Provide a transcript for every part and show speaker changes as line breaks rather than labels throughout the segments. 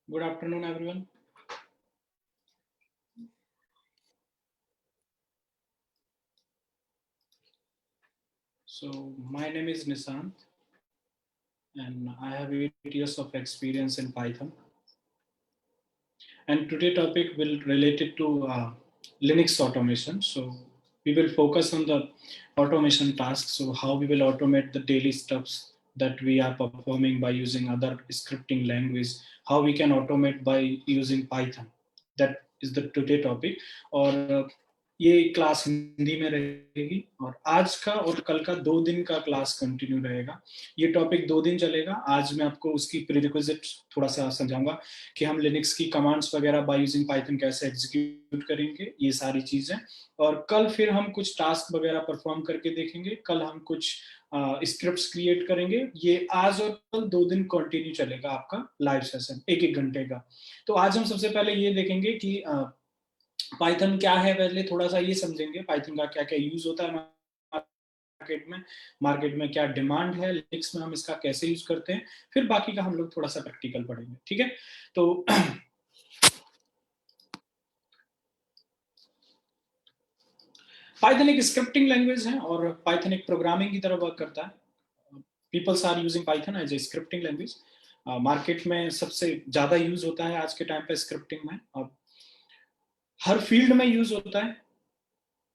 Good afternoon, everyone. So, my name is Nishant, and I have 8 years of experience in Python. And today topic will related to Linux automation. So, we will focus on the automation tasks. So, how we will automate the daily stuffs that we are performing by using other scripting language. How we can automate by using Python. That is the today topic. और ये class Hindi में रहेगी और आज का और कल का 2 दिन का क्लास कंटिन्यू रहेगा। ये टॉपिक 2 दिन चलेगा। आज मैं आपको उसकी प्रीरिक्विजिट थोड़ा सा समझाऊंगा कि हम लिनक्स की कमांड्स वगैरह बाय यूजिंग पाइथन कैसे एग्जीक्यूट करेंगे, ये सारी चीजें। और कल फिर हम कुछ टास्क वगैरह परफॉर्म करके देखेंगे। कल हम कुछ स्क्रिप्ट्स क्रिएट करेंगे। ये आज और कल 2 दिन कंटिन्यू चलेगा आपका लाइव सेशन, 1-1 घंटे का। तो आज हम सबसे पहले ये देखेंगे कि पाइथन क्या है, पहले थोड़ा सा ये समझेंगे पाइथन का क्या क्या यूज होता है मार्केट में क्या डिमांड है, लिनक्स में हम इसका कैसे यूज करते हैं, फिर बाकी का हम लोग थोड़ा सा प्रैक्टिकल पढ़ेंगे। ठीक है, तो पाइथन एक स्क्रिप्टिंग लैंग्वेज है और पाइथन एक प्रोग्रामिंग की तरह वर्क करता है। Peoples are using Python as a scripting language. Market में सबसे ज्यादा यूज होता है आज के टाइम पे स्क्रिप्टिंग में। अब हर फील्ड में यूज होता है।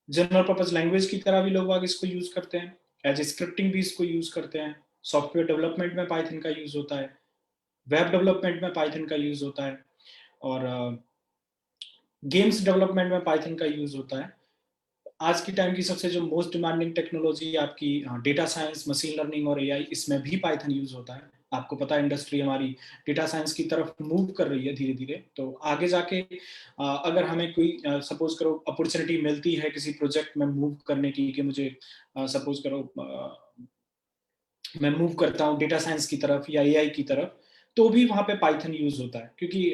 जनरल पर्पज लैंग्वेज की तरह भी लोग आगे इसको यूज करते हैं, एज ए स्क्रिप्टिंग भी इसको यूज करते हैं। सॉफ्टवेयर डेवलपमेंट में पाइथन का यूज होता है, वेब डेवलपमेंट में पाइथन का यूज होता है, और गेम्स डेवलपमेंट में पाइथन का यूज होता है। आज की टाइम की सबसे जो मोस्ट डिमांडिंग टेक्नोलॉजी आपकी डेटा साइंस, मशीन लर्निंग और एआई, इसमें भी पाइथन यूज होता है। आपको पता है इंडस्ट्री हमारी डेटा साइंस की तरफ मूव कर रही है धीरे धीरे। तो आगे जाके अगर हमें कोई सपोज करो अपॉर्चुनिटी मिलती है किसी प्रोजेक्ट में मूव करने की, कि मुझे सपोज करो मैं मूव करता हूँ डेटा साइंस की तरफ या एआई की तरफ, तो भी वहां पे पाइथन यूज होता है। क्योंकि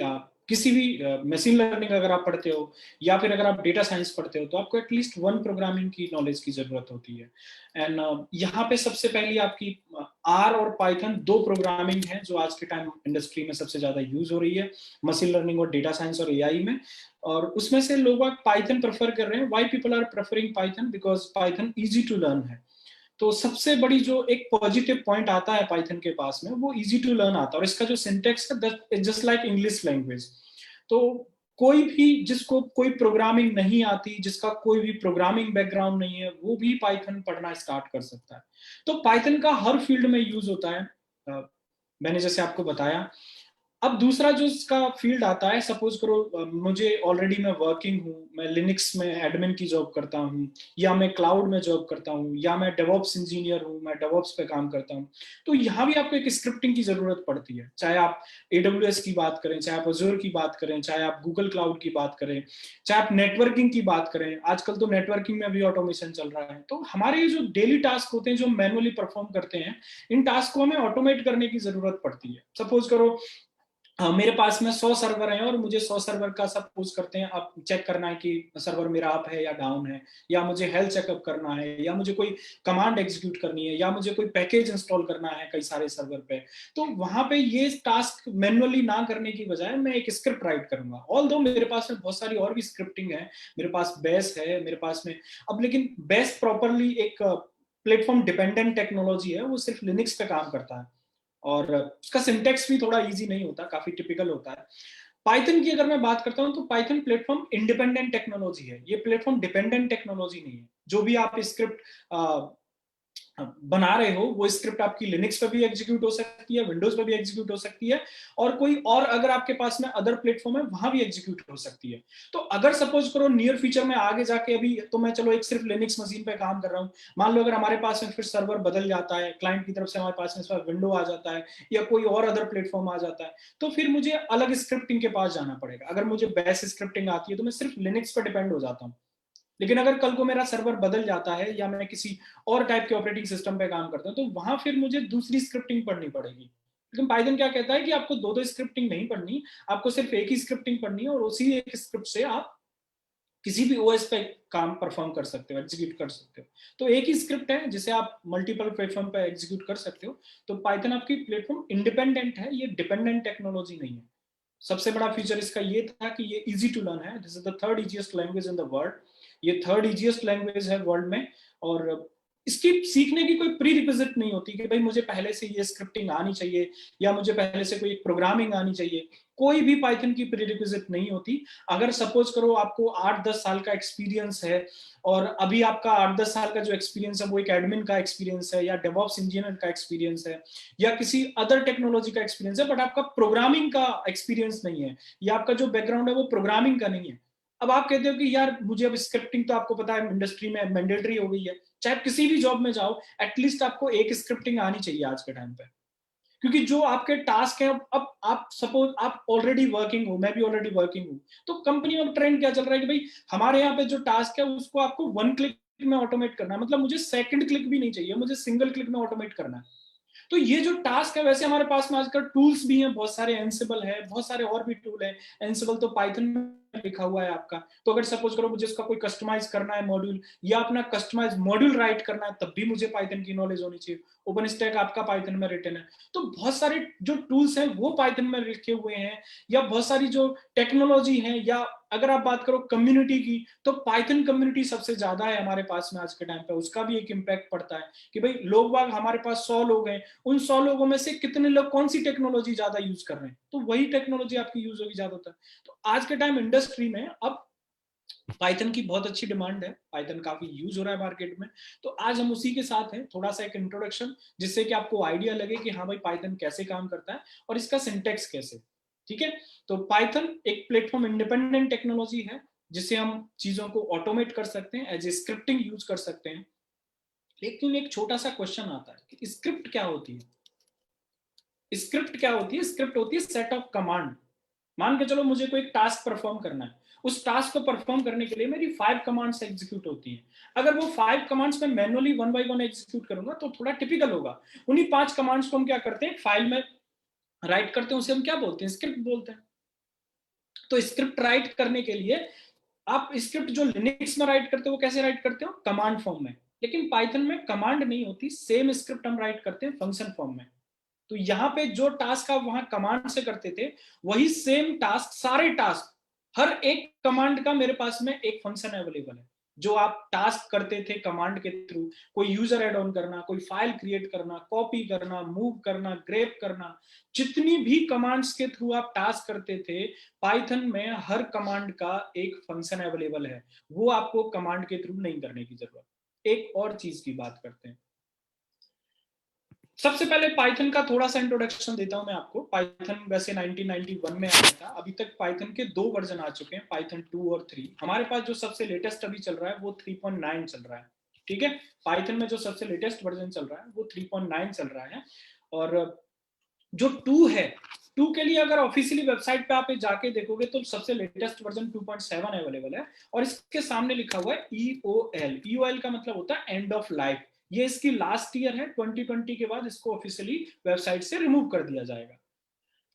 किसी भी मशीन लर्निंग अगर आप पढ़ते हो या फिर अगर आप डेटा साइंस पढ़ते हो, तो आपको एटलीस्ट वन प्रोग्रामिंग की नॉलेज की जरूरत होती है। एंड यहाँ पे सबसे पहली आपकी आर और पाइथन दो प्रोग्रामिंग है जो आज के टाइम इंडस्ट्री में सबसे ज्यादा यूज हो रही है, मशीन लर्निंग और डेटा साइंस और एआई में। और उसमें से लोग पाइथन प्रेफर कर रहे हैं। Why people are preferring Python? Because Python easy to learn है। तो सबसे बड़ी जो एक पॉजिटिव पॉइंट आता है पाइथन के पास में, वो इजी टू लर्न आता है। और इसका जो सिंटेक्स है जस्ट लाइक इंग्लिश लैंग्वेज। तो कोई भी जिसको कोई प्रोग्रामिंग नहीं आती, जिसका कोई भी प्रोग्रामिंग बैकग्राउंड नहीं है, वो भी पाइथन पढ़ना स्टार्ट कर सकता है। तो पाइथन का हर फील्ड में यूज होता है। मैंने जैसे आपको बताया। अब दूसरा जो इसका फील्ड आता है, सपोज करो मुझे ऑलरेडी मैं वर्किंग हूँ, मैं लिनक्स में एडमिन की जॉब करता हूँ, या मैं क्लाउड में जॉब करता हूँ, या मैं डेवॉप्स इंजीनियर हूँ, मैं डेवॉप्स पे काम करता हूँ। तो यहाँ भी आपको एक स्क्रिप्टिंग की जरूरत पड़ती है। चाहे आप AWS की बात करें, चाहे आप अजूर की बात करें, चाहे आप गूगल क्लाउड की बात करें, चाहे आप नेटवर्किंग की बात करें। आजकल तो नेटवर्किंग में भी ऑटोमेशन चल रहा है। तो हमारे ये जो डेली टास्क होते हैं, जो मैनुअली परफॉर्म करते हैं, इन टास्क को हमें ऑटोमेट करने की जरूरत पड़ती है। सपोज करो मेरे पास में 100 सर्वर हैं और मुझे 100 सर्वर का सपोज करते हैं अब चेक करना है कि सर्वर मेरा अप है या डाउन है, या मुझे हेल्थ चेकअप करना है, या मुझे कोई कमांड एग्जीक्यूट करनी है, या मुझे कोई पैकेज इंस्टॉल करना है कई सारे सर्वर पे। तो वहां पे ये टास्क मैनुअली ना करने की बजाय मैं एक स्क्रिप्ट राइट करूंगा। ऑल दो मेरे पास में बहुत सारी और भी स्क्रिप्टिंग है। मेरे पास बेस है, मेरे पास में अब, लेकिन बेस प्रॉपरली एक प्लेटफॉर्म डिपेंडेंट टेक्नोलॉजी है, वो सिर्फ लिनक्स पे काम करता है। और उसका सिंटेक्स भी थोड़ा इजी नहीं होता, काफी टिपिकल होता है। पाइथन की अगर मैं बात करता हूं, तो पाइथन प्लेटफॉर्म इंडिपेंडेंट टेक्नोलॉजी है, ये प्लेटफॉर्म डिपेंडेंट टेक्नोलॉजी नहीं है। जो भी आप स्क्रिप्ट बना रहे हो, वो स्क्रिप्ट आपकी लिनक्स पे भी एग्जीक्यूट हो सकती है, विंडोज पे भी एग्जीक्यूट हो सकती है, और कोई और अगर आपके पास में अदर प्लेटफॉर्म है वहां भी एग्जीक्यूट हो सकती है। तो अगर सपोज करो नियर फ्यूचर में आगे जाके, अभी तो मैं चलो एक सिर्फ लिनक्स मशीन पे काम कर रहा हूँ, मान लो अगर हमारे पास में फिर सर्वर बदल जाता है, क्लाइंट की तरफ से हमारे पास में विंडो आ जाता है, या कोई और अदर प्लेटफॉर्म आ जाता है, तो फिर मुझे अलग स्क्रिप्टिंग के पास जाना पड़ेगा। अगर मुझे बेस स्क्रिप्टिंग आती है तो मैं सिर्फ लिनक्स पर डिपेंड हो जाता हूँ। लेकिन अगर कल को मेरा सर्वर बदल जाता है, या मैं किसी और टाइप के ऑपरेटिंग सिस्टम पे काम करता हूँ, तो वहां फिर मुझे दूसरी स्क्रिप्टिंग पढ़नी पड़ेगी। लेकिन पाइथन क्या कहता है कि आपको दो दो स्क्रिप्टिंग नहीं पढ़नी, आपको सिर्फ एक ही स्क्रिप्टिंग पढ़नी है, और उसी एक स्क्रिप्ट से आप किसी भी ओएस पे काम परफॉर्म कर सकते हो, एग्जीक्यूट कर सकते हो। तो एक ही स्क्रिप्ट है जिसे आप मल्टीपल प्लेटफॉर्म पे एग्जीक्यूट कर सकते हो। तो पाइथन आपकी प्लेटफॉर्म इंडिपेंडेंट है, ये डिपेंडेंट टेक्नोलॉजी नहीं है। सबसे बड़ा फीचर इसका ये था कि ये इजी टू लर्न है, this is the third easiest language in the world, ये थर्ड इजीएस्ट लैंग्वेज है वर्ल्ड में। और इसकी सीखने की कोई प्री रिक्विजिट नहीं होती कि भाई मुझे पहले से ये स्क्रिप्टिंग आनी चाहिए या मुझे पहले से कोई प्रोग्रामिंग आनी चाहिए, कोई भी पाइथन की प्री रिक्विजिट नहीं होती। अगर सपोज करो आपको 8-10 साल का एक्सपीरियंस है और अभी आपका 8-10 साल का जो एक्सपीरियंस है वो एक एडमिन का एक्सपीरियंस है या डेवऑप्स इंजीनियर का एक्सपीरियंस है या किसी अदर टेक्नोलॉजी का एक्सपीरियंस है, बट आपका प्रोग्रामिंग का एक्सपीरियंस नहीं है या आपका जो बैकग्राउंड है वो प्रोग्रामिंग का नहीं है। अब आप कहते हो कि यार मुझे अब स्क्रिप्टिंग तो आपको पता है इंडस्ट्री में मैंडेटरी हो गई है, चाहे किसी भी जॉब में जाओ एटलीस्ट आपको एक स्क्रिप्टिंग आनी चाहिए आज के टाइम पे, क्योंकि जो आपके टास्क है, अब आप सपोज आप ऑलरेडी वर्किंग हो, मैं भी ऑलरेडी वर्किंग हूँ, तो कंपनी में ट्रेंड क्या चल रहा है कि भाई हमारे यहाँ पे जो टास्क है उसको आपको 1 क्लिक में ऑटोमेट करना है, मतलब मुझे सेकंड क्लिक भी नहीं चाहिए, मुझे सिंगल क्लिक में ऑटोमेट करना है। तो ये जो टास्क है, वैसे हमारे पास में आजकल टूल्स भी हैं बहुत सारे, एंसिबल है, बहुत सारे और भी टूल है। एंसिबल तो पाइथन में लिखा हुआ है आपका, तो अगर सपोज करो मुझे इसका कोई कस्टमाइज करना है मॉड्यूल या अपना कस्टमाइज मॉड्यूल राइट करना है, तब भी मुझे पाइथन की नॉलेज होनी चाहिए। ओपन स्टैक आपका पाइथन में रिटन है, तो बहुत सारे जो टूल्स हैं वो पाइथन में लिखे हुए हैं, या बहुत सारी जो टेक्नोलॉजी है, या अगर आप बात करो कम्युनिटी की, तो पाइथन कम्युनिटी सबसे ज्यादा है हमारे पास में आज के टाइम पे, उसका भी एक इम्पैक्ट पड़ता है कि भाई लोग बाग हमारे पास 100 लोग हैं, उन 100 लोगों में से कितने लोग कौन सी टेक्नोलॉजी ज्यादा यूज कर रहे हैं, तो वही टेक्नोलॉजी आपकी यूज होगी ज्यादातर। तो आज के टाइम इंडस्ट्री में अब पाइथन की बहुत अच्छी डिमांड है, पाइथन काफी यूज हो रहा है मार्केट में। तो आज हम उसी के साथ हैं, थोड़ा सा एक इंट्रोडक्शन, जिससे कि आपको आइडिया लगे कि हाँ भाई पाइथन कैसे काम करता है और इसका सिंटेक्स कैसे। ठीक है, तो पाइथन एक प्लेटफॉर्म इंडिपेंडेंट टेक्नोलॉजी है जिससे हम चीजों को ऑटोमेट कर सकते हैं, एज ए स्क्रिप्टिंग यूज कर सकते हैं। लेकिन एक छोटा सा क्वेश्चन आता है कि स्क्रिप्ट क्या होती है। स्क्रिप्ट क्या होती है? स्क्रिप्ट होती है सेट ऑफ कमांड। मान के चलो मुझे कोई टास्क परफॉर्म करना है, उस टास्क को परफॉर्म करने के लिए मेरी 5 कमांड्स एग्जीक्यूट होती हैं। अगर वो 5 कमांड्स में मैनुअली 1 बाय 1 एग्जीक्यूट करूंगा तो थोड़ा टिपिकल होगा। उन्हीं 5 कमांड्स को हम क्या करते हैं, फाइल में राइट करते हैं, उसे हम क्या बोलते हैं, स्क्रिप्ट बोलते हैं। तो स्क्रिप्ट राइट करने के लिए आप स्क्रिप्ट जो लिनक्स में राइट करते हो वो कैसे राइट करते हो, कमांड फॉर्म में। लेकिन पाइथन में कमांड नहीं होती, सेम स्क्रिप्ट हम राइट करते हैं फंक्शन फॉर्म में। तो यहाँ पे जो टास्क आप वहां कमांड से करते थे, वही सेम टास्क, सारे टास्क, हर एक कमांड का मेरे पास में एक फंक्शन अवेलेबल है। जो आप टास्क करते थे कमांड के थ्रू, कोई यूजर एड ऑन करना, कोई फाइल क्रिएट करना, कॉपी करना, मूव करना, ग्रेप करना, जितनी भी कमांड्स के थ्रू आप टास्क करते थे, पाइथन में हर कमांड का एक फंक्शन अवेलेबल है। वो आपको कमांड के थ्रू नहीं करने की जरूरत। एक और चीज की बात करते हैं, सबसे पहले पाइथन का थोड़ा सा इंट्रोडक्शन देता हूं मैं आपको। पाइथन वैसे 1991 में आया था, अभी तक पाइथन के 2 वर्जन आ चुके हैं, पाइथन 2 और 3। हमारे पास जो सबसे लेटेस्ट अभी चल रहा है वो 3.9 चल रहा है। ठीक है, पाइथन में जो सबसे लेटेस्ट वर्जन चल रहा है वो 3.9 चल रहा है। और जो 2 है, 2 के लिए अगर ऑफिशियली वेबसाइट पे आप जाके देखोगे तो सबसे लेटेस्ट वर्जन 2.7 अवेलेबल है, और इसके सामने लिखा हुआ है EOL। EOL का मतलब होता है एंड ऑफ लाइफ। ये इसकी लास्ट ईयर है, 2020 के बाद इसको ऑफिशियली वेबसाइट से रिमूव कर दिया जाएगा।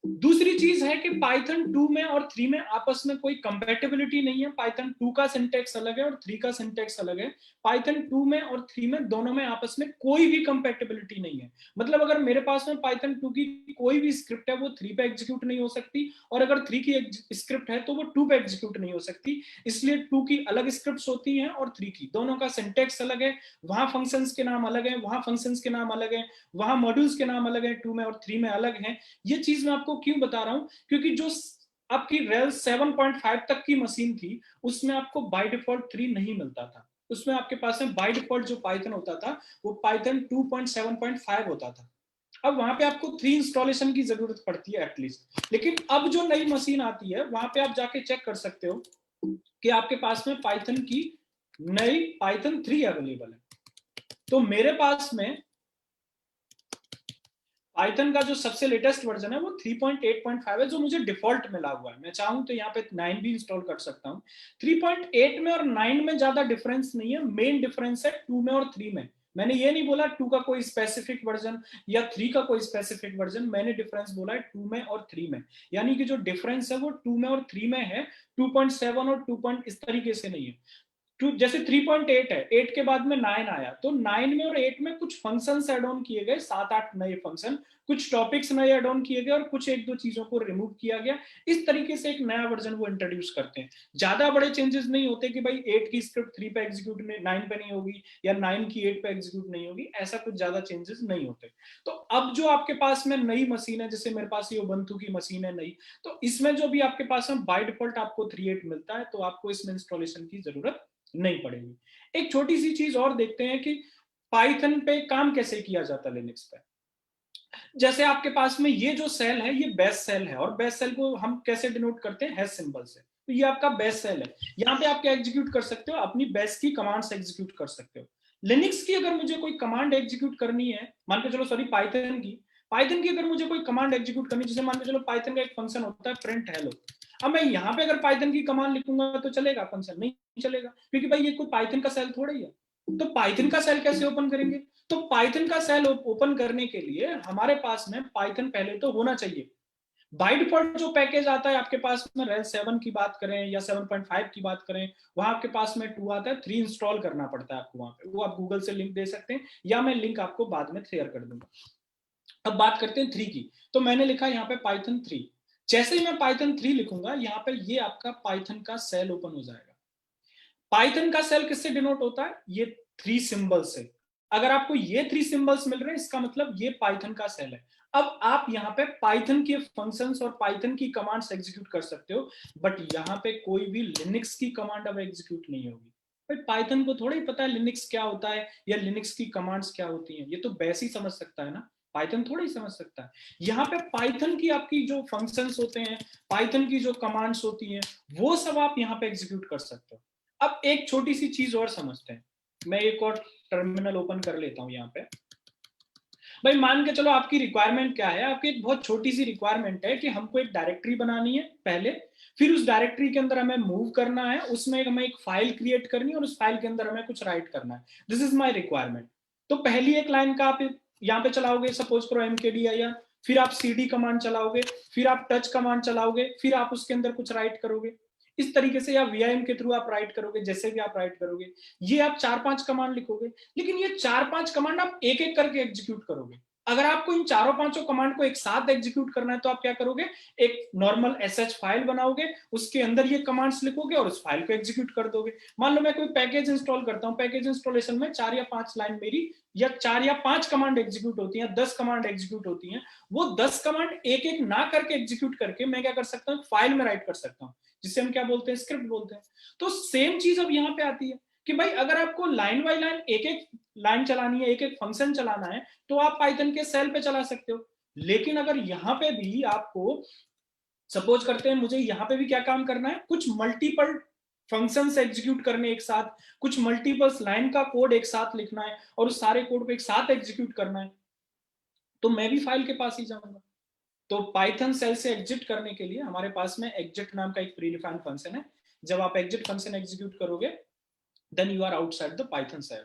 दूसरी चीज है कि पाइथन 2 में और 3 में आपस में कोई कंपैटिबिलिटी नहीं है। पाइथन 2 का सिंटैक्स अलग है और 3 का सिंटैक्स अलग है। पाइथन 2 में और 3 में दोनों में आपस में कोई भी कंपैटिबिलिटी नहीं है। मतलब अगर मेरे पास में पाइथन 2 की कोई भी स्क्रिप्ट है वो 3 पे एग्जीक्यूट नहीं हो सकती, और अगर 3 की स्क्रिप्ट है तो वो 2 पे एग्जीक्यूट नहीं हो सकती। इसलिए 2 की अलग स्क्रिप्ट होती हैं और 3 की, दोनों का सिंटैक्स अलग है। वहां फंक्शंस के नाम अलग है, वहां फंक्शंस के नाम अलग है, वहां मॉड्यूल्स के नाम अलग है, 2 में और 3 में अलग है। ये चीज मैं आपको क्यों बता रहा हूं, क्योंकि जो आपकी रेल्स 7.5 तक की मशीन थी उसमें आपको बाय डिफॉल्ट 3 नहीं मिलता था। उसमें आपके पास में बाय डिफॉल्ट जो पाइथन होता था वो पाइथन 2.7.5 होता था। अब वहां पे आपको 3 इंस्टॉलेशन की जरूरत पड़ती है एटलीस्ट। लेकिन अब जो नई मशीन आती है वहां पे आप जाके चेक कर सकते हो कि आपके पास में पाइथन की नई पाइथन 3 अवेलेबल है। तो मेरे पास में पाइथन का जो सबसे लेटेस्ट वर्जन है वो 3.8.5 है, जो मुझे डिफॉल्ट मिला हुआ है। मैं चाहूं तो यहाँ पे 9 भी इंस्टॉल कर सकता हूँ। 3.8 में और 9 में ज्यादा डिफरेंस नहीं है, मेन डिफरेंस है 2 में और 3 में। मैंने ये नहीं बोला 2 का कोई स्पेसिफिक वर्जन या 3 का कोई स्पेसिफिक वर्जन, मैंने डिफरेंस बोला है 2 में और 3 में। यानी कि जो डिफरेंस है वो 2 में और 3 में है, 2.7 और 2 इस तरीके से नहीं है। जैसे 3.8 है, 8 के बाद में 9 आया, तो 9 में और 8 में कुछ फंक्शंस ऐड ऑन किए गए, 7-8 नए फंक्शन, कुछ टॉपिक्स नए ऐड ऑन किए गए और कुछ एक दो चीजों को रिमूव किया गया। इस तरीके से एक नया वर्जन वो इंट्रोड्यूस करते हैं। ज्यादा बड़े चेंजेस नहीं होते कि भाई 8 की स्क्रिप्ट 3 पे एग्जीक्यूट 9 पे नहीं होगी या 9 की 8 पे एग्जीक्यूट नहीं होगी, ऐसा कुछ ज्यादा चेंजेस नहीं होते। तो अब जो आपके पास में नई मशीन है, जैसे मेरे पास ये उबंटू की मशीन है नई, तो इसमें जो भी आपके पास में बाय डिफॉल्ट आपको 3.8 मिलता है, तो आपको इसमें इंस्टॉलेशन की जरूरत नहीं पड़ेगी। एक छोटी सी चीज और देखते हैं कि पाइथन पे काम कैसे किया जाता है लिनक्स पे। जैसे आपके पास में ये जो सेल है, ये बेस सेल है, और बेस सेल को हम कैसे डिनोट करते हैं, हैश सिंबल से। तो ये आपका बेस सेल है, यहाँ पे आप क्या एग्जीक्यूट कर सकते हो, अपनी बेस की कमांड्स एग्जीक्यूट कर सकते हो। लिनक्स की अगर मुझे कोई कमांड एग्जीक्यूट करनी है, मान के चलो, सॉरी, पाइथन की अगर मुझे कोई कमांड एग्जीक्यूट करनी है, जैसे मान के चलो पाइथन का एक फंक्शन होता है प्रिंट हेलो। अब मैं यहाँ पे अगर पाइथन की कमांड लिखूंगा तो चलेगा, फंक्शन नहीं चलेगा, क्योंकि भाई ये कोई पाइथन का सेल थोड़ा ही है। तो पाइथन का सेल कैसे ओपन करेंगे? तो पाइथन का सेल ओपन करने के लिए हमारे पास में पाइथन पहले तो होना चाहिए। बाय डिफॉल्ट जो पैकेज आता है आपके पास में, रेल 7 की बात करें या 7.5 की बात करें, वहां आपके पास में 2 आता है, 3 इंस्टॉल करना पड़ता है आपको वहां पे। वो आप गूगल से लिंक दे सकते हैं, या मैं लिंक आपको बाद में शेयर कर दूंगा। अब बात करते हैं 3 की। तो मैंने लिखा यहाँ पे पाइथन 3। जैसे ही मैं पाइथन 3 लिखूंगा, यहाँ पे ये आपका पाइथन का सेल ओपन हो जाएगा। पाइथन का सेल किससे डिनोट होता है? ये 3 सिंबल से। अगर आपको ये 3 सिंबल्स मिल रहे हैं, इसका मतलब ये पाइथन का सेल है। अब आप यहाँ पे पाइथन के फंक्शंस और पाइथन की कमांड्स एग्जीक्यूट कर सकते हो, बट यहाँ पे कोई भी लिनक्स की कमांड अब एग्जीक्यूट नहीं होगी। भाई पाइथन को थोड़ा ही पता है लिनक्स क्या होता है या लिनक्स की कमांड्स क्या होती हैं, ये तो बेस ही समझ सकता है ना, पाइथन थोड़ा ही समझ सकता है। यहाँ पे पाइथन की आपकी जो फंक्शंस होते हैं, पाइथन की जो कमांड्स होती हैं, वो सब आप यहाँ पे एग्जीक्यूट कर सकते हो। अब एक छोटी सी चीज और समझते हैं। मैं एक और टर्मिनल ओपन कर लेता हूं यहाँ पे। भाई मान के चलो आपकी रिक्वायरमेंट क्या है, आपकी एक बहुत छोटी सी रिक्वायरमेंट है कि हमको एक डायरेक्टरी बनानी है पहले, फिर उस डायरेक्टरी के अंदर हमें मूव करना है, उसमें हमें एक फाइल क्रिएट करनी है और उस फाइल के अंदर हमें कुछ राइट करना है। This is my requirement. तो पहली एक लाइन का आप यहाँ पे चलाओगे, सपोज करो mkdir, फिर आप cd कमांड चलाओगे, फिर आप टच कमांड चलाओगे, फिर आप उसके अंदर कुछ राइट करोगे। इस तरीके से, या vim के थ्रू आप राइट करोगे, जैसे भी आप राइट करोगे, ये आप 4-5 कमांड लिखोगे। लेकिन ये 4-5 कमांड आप एक एक करके एग्जीक्यूट करोगे। अगर आपको इन चारों पांचों कमांड को एक साथ एग्जीक्यूट करना है, तो आप क्या करोगे, एक नॉर्मल sh फाइल बनाओगे, उसके अंदर ये कमांड्स लिखोगे और उस फाइल को एग्जीक्यूट कर दोगे। मान लो मैं कोई पैकेज इंस्टॉल करता हूं, पैकेज इंस्टॉलेशन में 4 या 5 लाइन मेरी, या 4 या 5 कमांड एग्जीक्यूट होती हैं, 10 कमांड एग्जीक्यूट होती हैं। वो 10 कमांड एक एक ना करके एग्जीक्यूट करके मैं क्या कर सकता हूँ, फाइल में राइट कर सकता हूँ, जिसे हम क्या बोलते हैं, स्क्रिप्ट बोलते हैं। तो सेम चीज अब यहाँ पे आती है कि भाई अगर आपको लाइन बाय लाइन एक एक लाइन चलानी है, एक एक फंक्शन चलाना है, तो आप पाइथन के सेल पे चला सकते हो। लेकिन अगर यहाँ पे भी आपको, सपोज करते हैं मुझे यहाँ पे भी क्या काम करना है, कुछ मल्टीपल फंक्शंस एग्जीक्यूट करने एक साथ, कुछ मल्टीपल लाइन का कोड एक साथ लिखना है और उस सारे कोड को एक साथ एग्जीक्यूट करना है, तो मैं भी फाइल के पास ही जाऊंगा। तो पाइथन सेल से एग्जिट करने के लिए हमारे पास में एग्जिट नाम का एक प्री डिफाइंड फंक्शन है। जब आप एग्जिट फंक्शन एग्जीक्यूट करोगे, then you are outside the Python shell.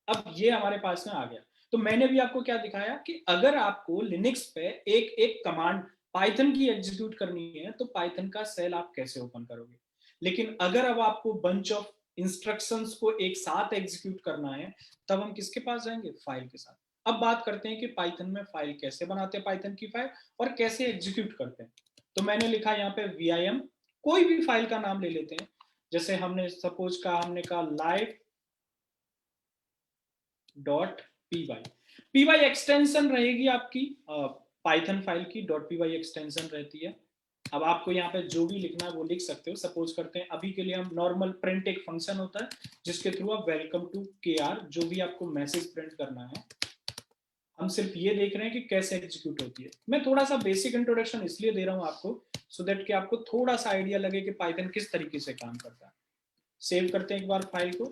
अब ये हमारे पास में आ गया। तो मैंने भी आपको क्या दिखाया कि अगर आपको लिनक्स पे एक एक कमांड पाइथन की एग्जीक्यूट करनी है, तो पाइथन का सेल आप कैसे ओपन करोगे। लेकिन अगर अब आपको बंच ऑफ इंस्ट्रक्शंस को एक साथ एग्जीक्यूट करना है, तब हम किसके पास जाएंगे, फाइल के साथ। अब बात करते हैं कि पाइथन में फाइल कैसे बनाते हैं, पाइथन की फाइल, और कैसे एग्जीक्यूट करते हैं। तो मैंने लिखा यहाँ पे vim, कोई भी फाइल का नाम ले लेते हैं। जैसे हमने सपोज का हमने कहा live .py एक्सटेंशन रहेगी आपकी पाइथन फाइल की, .py एक्सटेंशन रहती है। अब आपको यहाँ पे जो भी लिखना है वो लिख सकते हो। सपोज करते हैं अभी के लिए हम नॉर्मल प्रिंट एक फंक्शन होता है जिसके थ्रू आप वेलकम टू KR जो भी आपको मैसेज प्रिंट करना है, हम सिर्फ ये देख रहे हैं कि कैसे एग्जीक्यूट होती है। मैं थोड़ा सा बेसिक इंट्रोडक्शन इसलिए दे रहा हूँ आपको, सो दैट कि आपको थोड़ा सा आइडिया लगे कि पाइथन किस तरीके से काम करता है। सेव करते हैं एक बार फाइल को,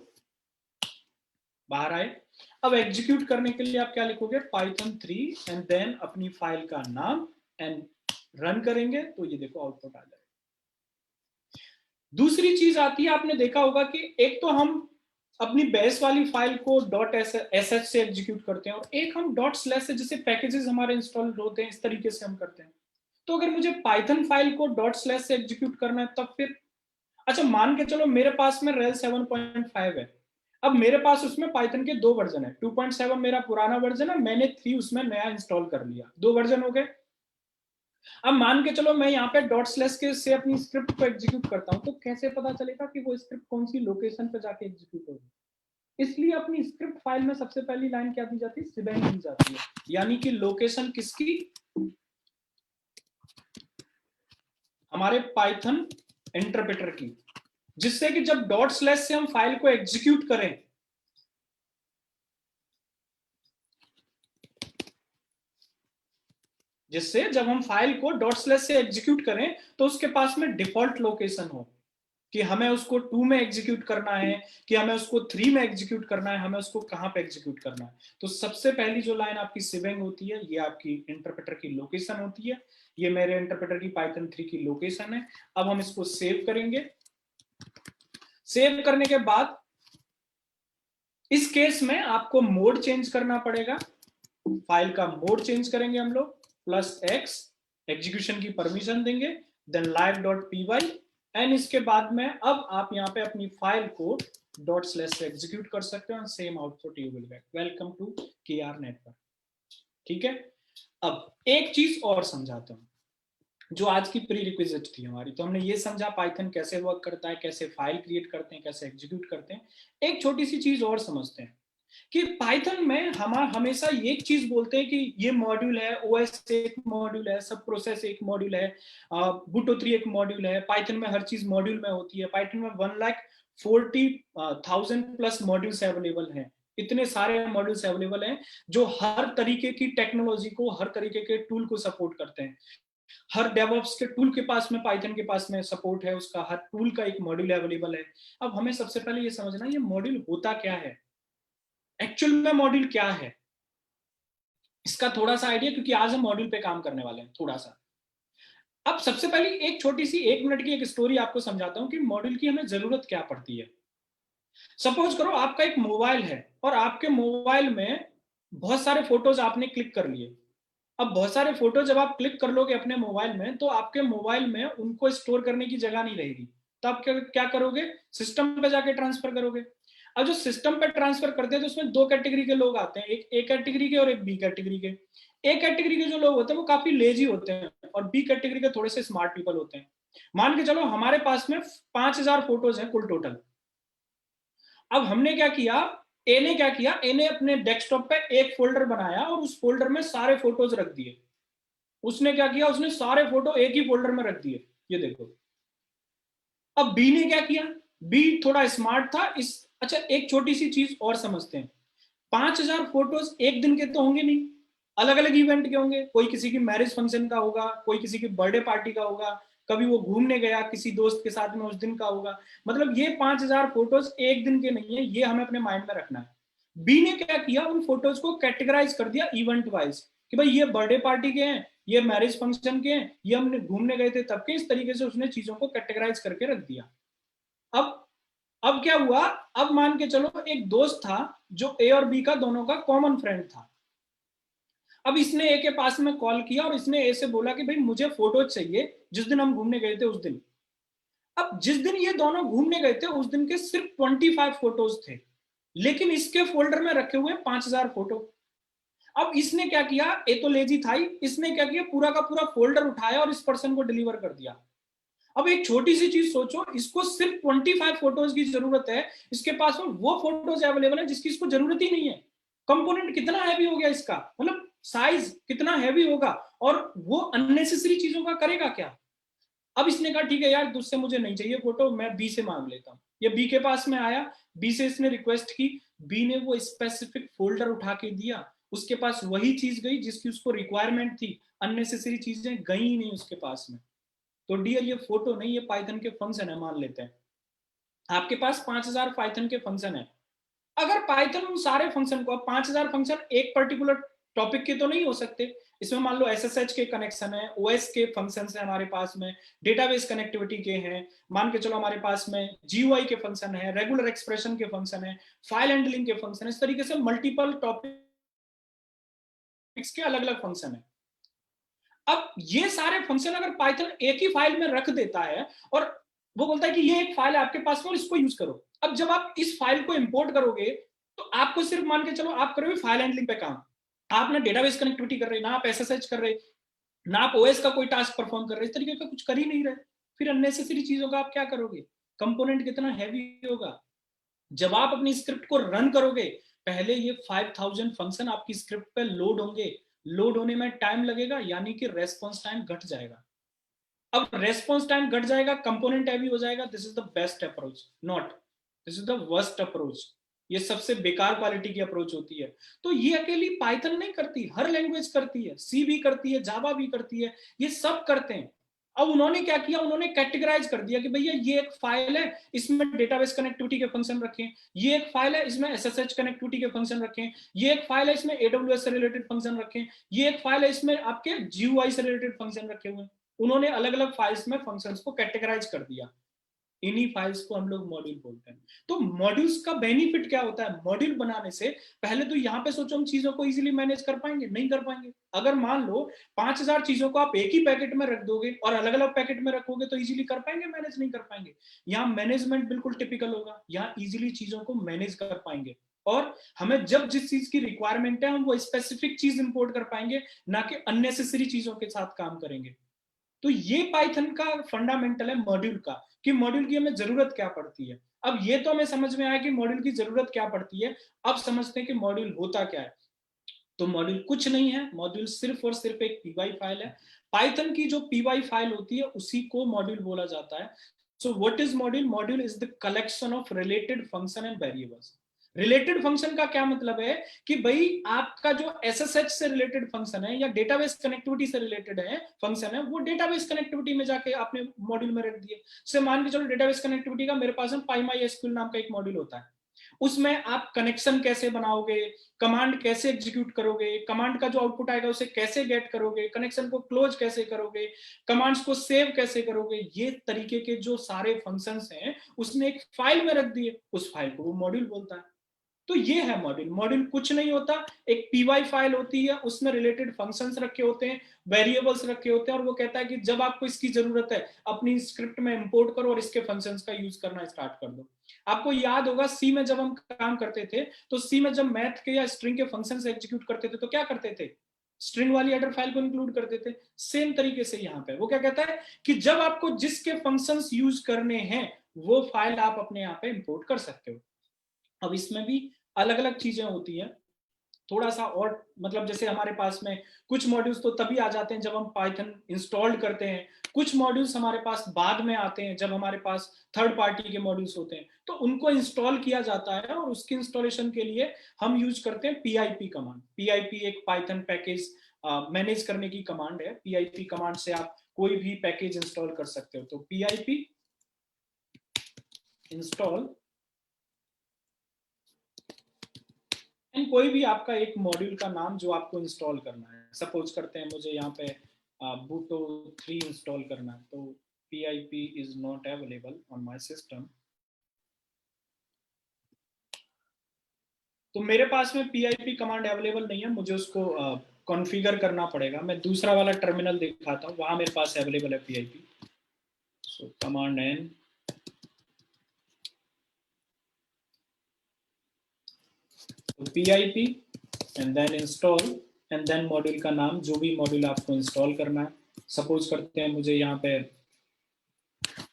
बाहर आए। अब एग्जीक्यूट करने के लिए आप क्या लिखोगे, पाइथन 3 एंड देन अपनी फाइल का नाम एंड रन करेंगे, तो ये देखो आउटपुट आ जाएगा। दूसरी चीज आती है, आपने देखा होगा कि एक तो हम अपनी बेस वाली फाइल को .sh से एग्जीक्यूट करते हैं, और एक हम ./ से, जैसे पैकेजेस हमारे इंस्टॉल होते हैं, इस तरीके से हम करते हैं। तो अगर मुझे पाइथन फाइल को ./ से एग्जीक्यूट करना है, तब फिर अच्छा मान के चलो मेरे पास में रेल 7.5 है, अब मेरे पास उसमें पाइथन के 2 वर्जन है, 2.7 मेरा पुराना वर्जन है, मैंने 3 उसमें नया इंस्टॉल कर लिया, 2 वर्जन हो गए। अब मान के चलो मैं यहाँ पे डॉट स्लैश के से अपनी स्क्रिप्ट को एग्जीक्यूट करता हूँ, तो कैसे पता चलेगा कि वो स्क्रिप्ट कौन सी लोकेशन पे जाके एग्जीक्यूट होगी? इसलिए अपनी स्क्रिप्ट फाइल में सबसे पहली लाइन क्या दी जाती है? सिबेंग दी जाती है, यानी कि लोकेशन किसकी? हमारे पाइथन इंटरप्रेटर की, जिससे कि जब डॉट स्लैश से हम फाइल को एग्जीक्यूट करें, जिससे जब हम फाइल को डॉट स्लैश से एग्जीक्यूट करें तो उसके पास में डिफॉल्ट लोकेशन हो, कि हमें उसको 2 में एग्जीक्यूट करना है, कि हमें उसको 3 में एग्जीक्यूट करना है, हमें उसको कहां पे एग्जीक्यूट करना है। तो सबसे पहली जो लाइन आपकी सिबेंग होती है, ये आपकी इंटरप्रेटर की लोकेशन होती है। ये मेरे इंटरप्रेटर की पाइथन 3 की लोकेशन है। अब हम इसको सेव करेंगे। सेव करने के बाद इस केस में आपको मोड चेंज करना पड़ेगा। फाइल का मोड चेंज करेंगे हम लोग, +X, एग्जीक्यूशन की परमिशन देंगे, देन live.py, एंड इसके बाद में अब आप यहाँ पे अपनी फाइल को डॉट स्लैश से एग्जीक्यूट कर सकते हो, same output you will get, welcome to KR network. ठीक है। अब एक चीज और समझाता हूँ, जो आज की प्री रिक्विजिट थी हमारी। तो हमने ये समझा पाइथन कैसे वर्क करता है, कैसे फाइल क्रिएट करते हैं, कैसे एग्जीक्यूट करते हैं। एक छोटी सी चीज और समझते हैं कि पाइथन में हम हमेशा एक चीज बोलते हैं कि ये मॉड्यूल है, ओएस एक मॉड्यूल है, सब प्रोसेस एक मॉड्यूल है, बुटो 3 एक मॉड्यूल है। पाइथन में हर चीज मॉड्यूल में होती है। पाइथन में 1,40,000 प्लस मॉड्यूल्स अवेलेबल हैं। इतने सारे मॉड्यूल्स अवेलेबल हैं जो हर तरीके की टेक्नोलॉजी को, हर तरीके के टूल को सपोर्ट करते हैं। हर डेवऑप्स के टूल के पास में पाइथन के पास में सपोर्ट है, उसका हर टूल का एक मॉड्यूल अवेलेबल है। अब हमें सबसे पहले ये समझना ये मॉड्यूल होता क्या है, एक्चुअल में मॉड्यूल क्या है, इसका थोड़ा सा आइडिया, क्योंकि आज हम मॉड्यूल पे काम करने वाले हैं थोड़ा सा। अब सबसे पहले एक छोटी सी 1 मिनट की एक स्टोरी आपको समझाता हूं कि मॉड्यूल की हमें जरूरत क्या पड़ती है। सपोज करो आपका एक मोबाइल है और आपके मोबाइल में बहुत सारे फोटोज आपने क्लिक कर लिए। अब बहुत सारे फोटो जब आप क्लिक कर लोगे अपने मोबाइल में, तो आपके मोबाइल में उनको स्टोर करने की जगह नहीं रहेगी। तो आप क्या करोगे? सिस्टम पे जाके ट्रांसफर करोगे। अब जो सिस्टम पे ट्रांसफर करते हैं तो उसमें 2 कैटेगरी के लोग आते हैं, एक ए कैटेगरी के और एक बी कैटेगरी के। ए कैटेगरी के जो लोग होते हैं वो काफी लेजी होते हैं, और बी कैटेगरी के थोड़े से स्मार्ट पीपल होते हैं। मान के चलो हमारे पास में 5,000 फोटोज हैं कुल टोटल। अब हमने क्या किया, ए ने अपने डेस्कटॉप पे एक फोल्डर बनाया और उस फोल्डर में सारे फोटोज रख दिए। उसने क्या किया, उसने सारे फोटो एक ही फोल्डर में रख दिए, ये देखो। अब बी ने क्या किया, बी थोड़ा स्मार्ट था। इस अच्छा एक छोटी सी चीज और समझते हैं, 5,000 फोटोज एक दिन के तो होंगे नहीं, अलग अलग इवेंट के होंगे। कोई किसी की मैरिज फंक्शन का होगा, कोई किसी की बर्थडे पार्टी का होगा, कभी वो घूमने गया किसी दोस्त के साथ में उस दिन का होगा। मतलब ये 5,000 फोटोज एक दिन के नहीं है, ये हमें अपने माइंड में रखना है। बी ने क्या किया, उन फोटोज को कैटेगराइज कर दिया इवेंट वाइज, कि भाई ये बर्थडे पार्टी के हैं, ये मैरिज फंक्शन के हैं, ये हमने घूमने गए थे तब के। इस तरीके से उसने चीजों को कैटेगराइज करके रख दिया। अब अब क्या हुआ, अब मान के चलो एक दोस्त था जो ए और बी का दोनों का कॉमन फ्रेंड था। अब इसने ए के पास में कॉल किया और इसने ए से बोला कि भाई मुझे फोटोज चाहिए जिस दिन हम घूमने गए थे उस दिन। अब जिस दिन ये दोनों घूमने गए थे उस दिन के सिर्फ 25 फोटोज थे, लेकिन इसके फोल्डर में रखे हुए 5,000 फोटो। अब इसने क्या किया, ए तो लेजी था ही, इसने क्या किया, पूरा का पूरा फोल्डर उठाया और इस पर्सन को डिलीवर कर दिया। अब एक छोटी सी चीज सोचो, इसको सिर्फ 25 फोटोज की जरूरत है, इसके पास में वो फोटोज अवेलेबल है जिसकी इसको जरूरत ही नहीं है। कंपोनेंट कितना हैवी हो गया इसका, मतलब साइज कितना हैवी होगा, और वो अननेसेसरी चीजों का करेगा क्या। अब इसने कहा ठीक है यार, तुझसे मुझे नहीं चाहिए फोटो, मैं बी से मांग लेता हूँ। ये बी के पास में आया, बी से इसने रिक्वेस्ट की, बी ने वो स्पेसिफिक फोल्डर उठा के दिया, उसके पास वही चीज गई जिसकी उसको रिक्वायरमेंट थी, अननेसेसरी चीजें गई ही नहीं उसके पास में। तो डियर ये फोटो नहीं, ये पाइथन के फंक्शन है मान लेते हैं। आपके पास 5,000 पाइथन के फंक्शन है। अगर पाइथन उन सारे फंक्शन को, अब 5,000 फंक्शन एक पर्टिकुलर टॉपिक के तो नहीं हो सकते, इसमें मान लो एसएसएच के कनेक्शन है, ओएस के फंक्शन है हमारे पास में, डेटाबेस कनेक्टिविटी के हैं, मान के चलो हमारे पास में जीयूआई के फंक्शन है, रेगुलर एक्सप्रेशन के फंक्शन है, फाइल हैंडलिंग के फंक्शन है। इस तरीके से मल्टीपल टॉपिक्स के अलग अलग फंक्शन है। अब ये सारे फंक्शन अगर पाइथन एक ही फाइल में रख देता है, और वो बोलता है कि ये एक फाइल है आपके पास में और इसको यूज करो। अब जब आप इस फाइल को इंपोर्ट करोगे तो आपको सिर्फ मान के चलो आप करोगे फाइल हैंडलिंग पे काम, आप ना डेटाबेस कनेक्टिविटी कर रहे, ना आप एसएसएच कर रहे, ना आप ओएस का कोई टास्क परफॉर्म कर रहे, इस तरीके का कुछ कर ही नहीं रहे, फिर अननेसेसरी चीजों का आप क्या करोगे? कंपोनेंट कितना हैवी होगा। जब आप अपनी स्क्रिप्ट को रन करोगे, पहले ये 5000 फंक्शन आपकी स्क्रिप्ट पे लोड होंगे, लोड होने में टाइम लगेगा, यानी कि रेस्पॉन्स टाइम घट जाएगा। अब रेस्पॉन्स टाइम घट जाएगा, कंपोनेंट हैवी हो जाएगा, this is the best approach, not this is the worst approach. ये सबसे बेकार क्वालिटी की अप्रोच होती है। तो ये अकेली पाइथन नहीं करती, हर लैंग्वेज करती है, सी भी करती है, जावा भी करती है, ये सब करते हैं। अब उन्होंने क्या किया, उन्होंने कैटेगराइज कर दिया कि भैया ये एक फाइल है, इसमें डेटाबेस कनेक्टिविटी के फंक्शन रखें, ये एक फाइल है इसमें एसएसएच कनेक्टिविटी के फंक्शन रखें, ये एक फाइल है इसमें एडब्ल्यूएस से रिलेटेड फंक्शन रखें, ये एक फाइल है इसमें आपके जीयूआई से रिलेटेड फंक्शन रखे हुए हैं। उन्होंने अलग अलग फाइल्स में फंक्शंस को कैटेगराइज कर दिया। इन्हीं फाइल्स को हम लोग मॉड्यूल बोलते हैं। तो मॉड्यूल्स का बेनिफिट क्या होता है? मॉड्यूल बनाने से पहले तो यहाँ पे सोचो हम चीजों को इजीली मैनेज कर पाएंगे? नहीं कर पाएंगे। अगर मान लो 5000 चीजों को आप एक ही पैकेट में रख दोगे और अलग अलग पैकेट में रखोगे तो इजीली कर पाएंगे? मैनेज नहीं कर पाएंगे। यहाँ मैनेजमेंट बिल्कुल टिपिकल होगा, यहाँ इजीली चीजों को मैनेज कर पाएंगे और हमें जब जिस चीज की रिक्वायरमेंट है हम वो स्पेसिफिक चीज इंपोर्ट कर पाएंगे, ना कि अननेसेसरी चीजों के साथ काम करेंगे। तो ये पाइथन का फंडामेंटल है मॉड्यूल का, कि मॉड्यूल की हमें जरूरत क्या पड़ती है। अब ये तो हमें समझ में आया कि मॉड्यूल की जरूरत क्या पड़ती है, अब समझते हैं कि मॉड्यूल होता क्या है। तो मॉड्यूल कुछ नहीं है, मॉड्यूल सिर्फ और सिर्फ एक पीवाई फाइल है। पाइथन की जो पीवाई फाइल होती है उसी को मॉड्यूल बोला जाता है। So what is module? Module is the collection of related function and variables. Related function का क्या मतलब है कि भाई आपका जो एसएसएच से रिलेटेड फंक्शन है या डेटाबेस कनेक्टिविटी से रिलेटेड है फंक्शन है, वो डेटाबेस कनेक्टिविटी में जाके आपने मॉड्यूल में रख दिए। से मान के चलो डेटाबेस कनेक्टिविटी का मेरे पास में PyMySQL नाम का एक मॉड्यूल होता है, उसमें आप कनेक्शन कैसे बनाओगे, कमांड कैसे एग्जीक्यूट करोगे, कमांड का जो आउटपुट आएगा उसे कैसे गेट करोगे, कनेक्शन को क्लोज कैसे करोगे, कमांड्स को सेव कैसे करोगे, ये तरीके के जो सारे फंक्शंस हैं उसने एक फाइल में रख दिए, उस फाइल को वो मॉड्यूल बोलता है। तो ये है मॉड्यूल। मॉड्यूल कुछ नहीं होता, एक पीवाई फाइल होती है, उसमें रिलेटेड फंक्शंस रखे होते हैं, वेरिएबल्स रखे होते हैं, और वो कहता है कि जब आपको इसकी जरूरत है अपनी स्क्रिप्ट में इंपोर्ट करो और इसके फंक्शंस का यूज करना स्टार्ट कर दो। आपको याद होगा सी में जब हम काम करते थे तो सी में जब मैथ के या स्ट्रिंग के फंक्शंस एग्जीक्यूट करते थे तो क्या करते थे? स्ट्रिंग वाली हेडर फाइल को इंक्लूड करते थे। सेम तरीके से यहाँ पे वो क्या कहता है कि जब आपको जिसके फंक्शंस यूज करने हैं वो फाइल आप अपने यहाँ पे इंपोर्ट कर सकते हो। अब इसमें भी अलग अलग चीजें होती हैं, थोड़ा सा और मतलब जैसे हमारे पास में कुछ मॉड्यूल्स तो तभी आ जाते हैं जब हम पाइथन इंस्टॉल करते हैं, कुछ मॉड्यूल्स हमारे पास बाद में आते हैं जब हमारे पास थर्ड पार्टी के मॉड्यूल्स होते हैं, तो उनको इंस्टॉल किया जाता है और उसके इंस्टॉलेशन के लिए हम यूज करते हैं पीआईपी कमांड। पीआईपी एक पाइथन पैकेज मैनेज करने की कमांड है। पीआईपी कमांड से आप कोई भी पैकेज इंस्टॉल कर सकते हो। तो पीआईपी इंस्टॉल एंड कोई भी आपका एक मॉड्यूल का नाम जो आपको इंस्टॉल करना है। सपोज करते हैं मुझे यहाँ पे बूटो 3 इंस्टॉल करना है, तो PIP is not available on my system. तो मेरे पास में PIP कमांड अवेलेबल नहीं है, मुझे उसको कॉन्फ़िगर करना पड़ेगा। मैं दूसरा वाला टर्मिनल दिखाता हूँ, वहां मेरे पास अवेलेबल है PIP। So command and PIP and then install and then module का नाम, जो भी मॉड्यूल आपको इंस्टॉल करना है। सपोज करते हैं मुझे यहाँ पे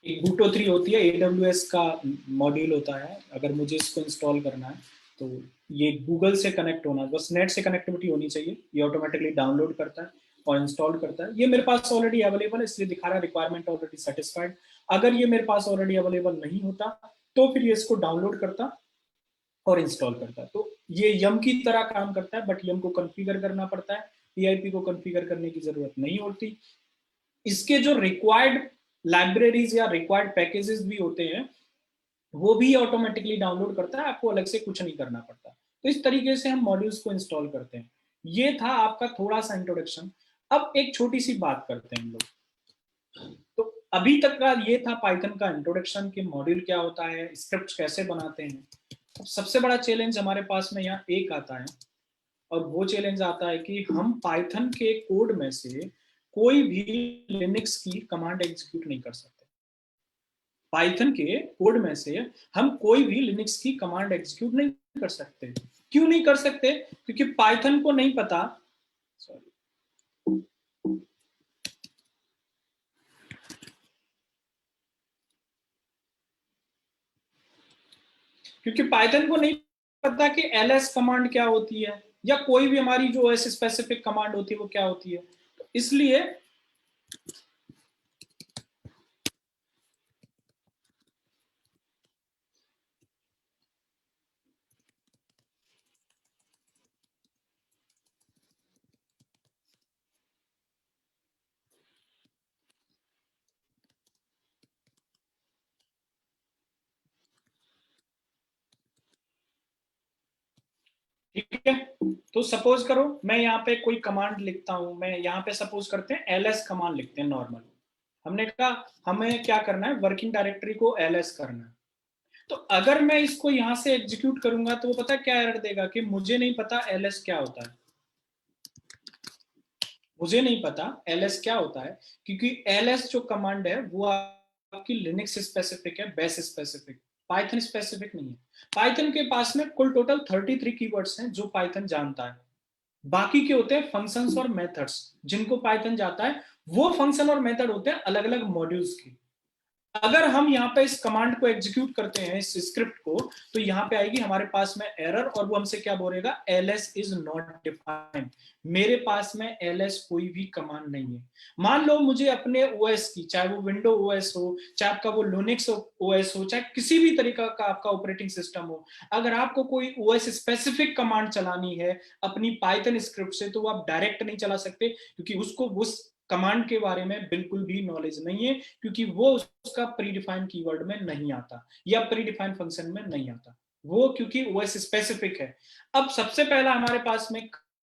एक बूटो 3 होती है, AWS का मॉड्यूल होता है, अगर मुझे इसको इंस्टॉल करना है तो ये गूगल से कनेक्ट होना, बस नेट से कनेक्टिविटी होनी चाहिए, ये ऑटोमेटिकली डाउनलोड करता है और इंस्टॉल करता है। ये मेरे पास ऑलरेडी अवेलेबल है इसलिए दिखा रहा है रिक्वायरमेंट ऑलरेडी सेटिस्फाइड। अगर ये मेरे पास ऑलरेडी अवेलेबल नहीं होता तो फिर ये इसको डाउनलोड करता और इंस्टॉल करता है। तो ये यम की तरह काम करता है, बट यम को कॉन्फ़िगर करना पड़ता है, PIP को कॉन्फ़िगर करने की जरूरत नहीं होती। इसके जो रिक्वायर्ड लाइब्रेरीज या रिक्वायर्ड पैकेजेस भी होते हैं वो भी ऑटोमेटिकली डाउनलोड करता है, आपको अलग से कुछ नहीं करना पड़ता। तो इस तरीके से हम मॉड्यूल्स को इंस्टॉल करते हैं। ये था आपका थोड़ा सा इंट्रोडक्शन। अब एक छोटी सी बात करते हैं हम लोग। तो अभी तक का ये था पाइथन का इंट्रोडक्शन कि मॉड्यूल क्या होता है, स्क्रिप्ट कैसे बनाते हैं। अब सबसे बड़ा चैलेंज हमारे पास में यहाँ एक आता है, और वो चैलेंज आता है कि हम पाइथन के कोड में से कोई भी लिनक्स की कमांड एग्जीक्यूट नहीं कर सकते। पाइथन के कोड में से हम कोई भी लिनक्स की कमांड एग्जीक्यूट नहीं कर सकते। क्यों नहीं कर सकते? क्योंकि पाइथन को नहीं पता, सॉरी, क्योंकि पाइथन को नहीं पता कि ls कमांड क्या होती है, या कोई भी हमारी जो ओएस स्पेसिफिक कमांड होती है वो क्या होती है। इसलिए ठीक है, तो सपोज करो मैं यहाँ पे कोई कमांड लिखता हूं, मैं यहाँ पे सपोज करते हैं ls कमांड लिखते हैं नॉर्मल। हमने कहा हमें क्या करना है, वर्किंग डायरेक्टरी को ls करना है। तो अगर मैं इसको यहां से एग्जीक्यूट करूंगा तो वो पता क्या एरर देगा कि मुझे नहीं पता ls क्या होता है। मुझे नहीं पता ls क्या होता है, क्योंकि ls जो कमांड है वो आपकी लिनक्स स्पेसिफिक है, बेस स्पेसिफिक, पाइथन स्पेसिफिक नहीं है। पाइथन के पास में कुल टोटल 33 कीवर्ड्स हैं जो पाइथन जानता है। बाकी के होते हैं फंक्शंस और मेथड्स, जिनको पाइथन जाता है। वो फंक्शन और मेथड होते हैं अलग अलग मॉड्यूल्स की। अगर हम यहाँ पे इस कमांड को एग्जीक्यूट करते हैं, इस स्क्रिप्ट को, तो यहाँ पे आएगी हमारे पास में एरर, और वो हमसे क्या बोलेगा, ls इज नॉट डिफाइंड। मेरे पास में ls कोई भी कमांड नहीं है। मान लो मुझे अपने ओएस की, चाहे वो विंडो ओएस हो, चाहे आपका वो लिनक्स ओएस हो, चाहे किसी भी तरीका का आपका ऑपरेटिंग सिस्टम हो, अगर आपको कोई ओएस स्पेसिफिक कमांड चलानी है अपनी पाइथन स्क्रिप्ट से, तो वो आप डायरेक्ट नहीं चला सकते, क्योंकि उसको उस कमांड के बारे में बिल्कुल भी नॉलेज नहीं है, क्योंकि वो उसका प्रीडिफाइंड कीवर्ड में नहीं आता या प्रीडिफाइंड फंक्शन में नहीं आता, वो क्योंकि ओएस स्पेसिफिक है। अब सबसे पहला हमारे पास में,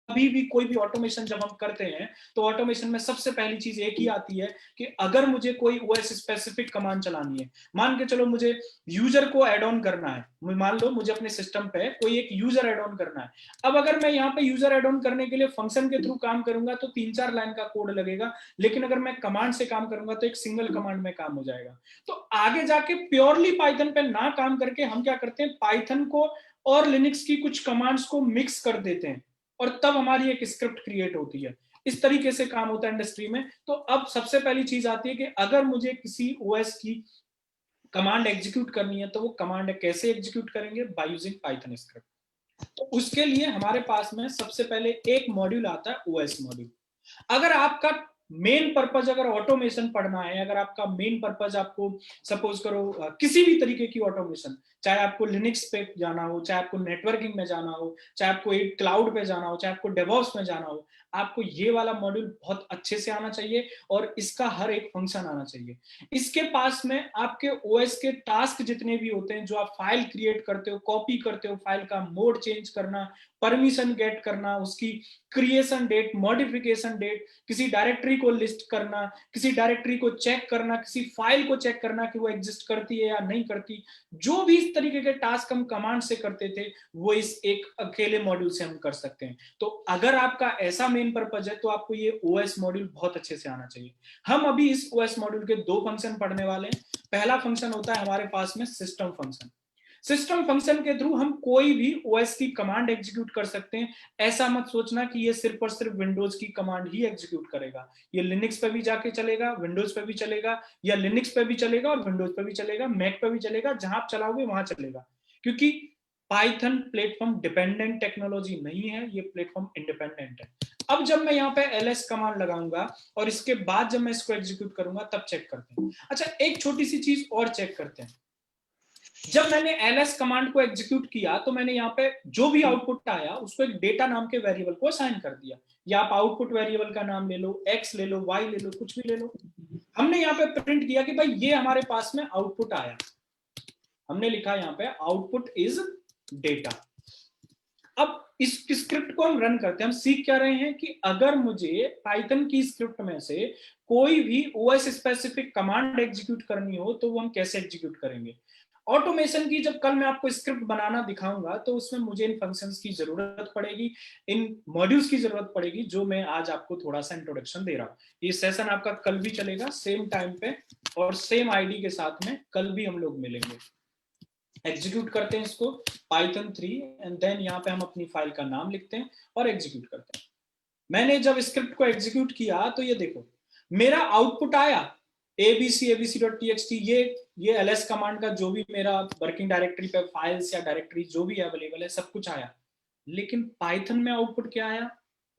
कभी भी कोई भी ऑटोमेशन जब हम करते हैं तो ऑटोमेशन में सबसे पहली चीज एक ही आती है कि अगर मुझे कोई ओएस स्पेसिफिक कमांड चलानी है, मान के चलो मुझे यूजर को एड ऑन करना है, मान लो मुझे अपने सिस्टम पे कोई एक यूजर एड ऑन करना है। अब अगर मैं यहाँ पे यूजर एड ऑन करने के लिए फंक्शन के थ्रू काम करूंगा तो 3-4 लाइन का कोड लगेगा, लेकिन अगर मैं कमांड से काम करूंगा तो एक सिंगल कमांड में काम हो जाएगा। तो आगे जाके प्योरली पाइथन पे ना काम करके हम क्या करते हैं, पाइथन को और लिनक्स की कुछ कमांड्स को मिक्स कर देते हैं, और तब हमारी एक स्क्रिप्ट क्रिएट होती है। इस तरीके से काम होता है इंडस्ट्री में। तो अब सबसे पहली चीज आती है कि अगर मुझे किसी ओएस की कमांड एग्जीक्यूट करनी है तो वो कमांड कैसे एग्जीक्यूट करेंगे, बाय यूजिंग पाइथन स्क्रिप्ट। तो उसके लिए हमारे पास में सबसे पहले एक मॉड्यूल आता है, ओएस मॉड्यूल। अगर आपका मेन पर्पज अगर ऑटोमेशन पढ़ना है, अगर आपका मेन पर्पज आपको सपोज करो किसी भी तरीके की ऑटोमेशन, चाहे आपको लिनक्स पे जाना हो, चाहे आपको नेटवर्किंग में जाना हो, चाहे आपको एक क्लाउड पे जाना हो, चाहे आपको डेवऑप्स में जाना हो, आपको ये वाला मॉड्यूल बहुत अच्छे से आना चाहिए और इसका हर एक फंक्शन आना चाहिए। इसके पास में आपके ओएस के टास्क जितने भी होते हैं, जो आप फाइल क्रिएट करते हो, कॉपी करते हो, फाइल का मोड चेंज करना, परमिशन गेट करना, उसकी क्रिएशन डेट, मॉडिफिकेशन डेट, किसी डायरेक्टरी को लिस्ट करना, किसी डायरेक्टरी को चेक करना, किसी फाइल को चेक करना कि वो एग्जिस्ट करती है या नहीं करती, जो भी इस तरीके के टास्क हम कमांड से करते थे वो इस एक अकेले मॉड्यूल से हम कर सकते हैं। तो अगर आपका ऐसा मेन पर्पज है तो आपको ये ओएस मॉड्यूल बहुत अच्छे से आना चाहिए। हम अभी इस ओएस मॉड्यूल के 2 फंक्शन पढ़ने वाले हैं। पहला फंक्शन होता है हमारे पास में सिस्टम फंक्शन। सिस्टम फंक्शन के थ्रू हम कोई भी ओएस की कमांड एग्जीक्यूट कर सकते हैं। ऐसा मत सोचना कि ये सिर्फ और सिर्फ विंडोज की कमांड ही एग्जीक्यूट करेगा, ये लिनक्स पे भी जाके चलेगा, विंडोज पे भी चलेगा, या लिनक्स पे भी चलेगा और विंडोज पे भी चलेगा, मैक पे भी चलेगा, जहां आप चलाओगे वहां चलेगा। क्योंकि पाइथन प्लेटफॉर्म डिपेंडेंट टेक्नोलॉजी नहीं है, ये प्लेटफॉर्म इंडिपेंडेंट है। अब जब मैं यहाँ पे ls कमांड लगाऊंगा और इसके बाद जब मैं इसको एग्जीक्यूट करूंगा तब चेक करते हैं। अच्छा, एक छोटी सी चीज और चेक करते हैं। जब मैंने ls कमांड को एग्जीक्यूट किया तो मैंने यहाँ पे जो भी आउटपुट आया उसको एक डेटा नाम के वेरिएबल को असाइन कर दिया, या आप आउटपुट वेरिएबल का नाम ले लो, x ले लो, y ले लो, कुछ भी ले लो। हमने यहाँ पे प्रिंट किया कि भाई ये हमारे पास में आउटपुट आया, हमने लिखा यहाँ पे आउटपुट इज डेटा। अब इस स्क्रिप्ट को हम रन करते हैं, हम सीख क्या रहे हैं कि अगर मुझे पाइथन की स्क्रिप्ट में से कोई भी ओएस स्पेसिफिक कमांड एग्जीक्यूट करनी हो तो वो हम कैसे एग्जीक्यूट करेंगे। ऑटोमेशन की जब कल मैं आपको स्क्रिप्ट बनाना दिखाऊंगा तो उसमें मुझे इन फंक्शंस की जरूरत पड़ेगी, इन मॉड्यूल्स की जरूरत पड़ेगी, जो मैं आज आपको थोड़ा सा इंट्रोडक्शन दे रहा हूँ। ये सेशन आपका कल भी चलेगा सेम टाइम पे और सेम आईडी के साथ में, कल भी हम लोग मिलेंगे। एग्जीक्यूट करते हैं इसको पाइथन 3 एंड देन यहाँ पे हम अपनी फाइल का नाम लिखते हैं और एग्जीक्यूट करते हैं। मैंने जब स्क्रिप्ट को एग्जीक्यूट किया तो ये देखो मेरा आउटपुट आया abc.txt। ये ls कमांड का जो भी मेरा वर्किंग डायरेक्टरी पे फाइल्स या डायरेक्टरी जो भी अवेलेबल है सब कुछ आया। लेकिन पाइथन में आउटपुट क्या आया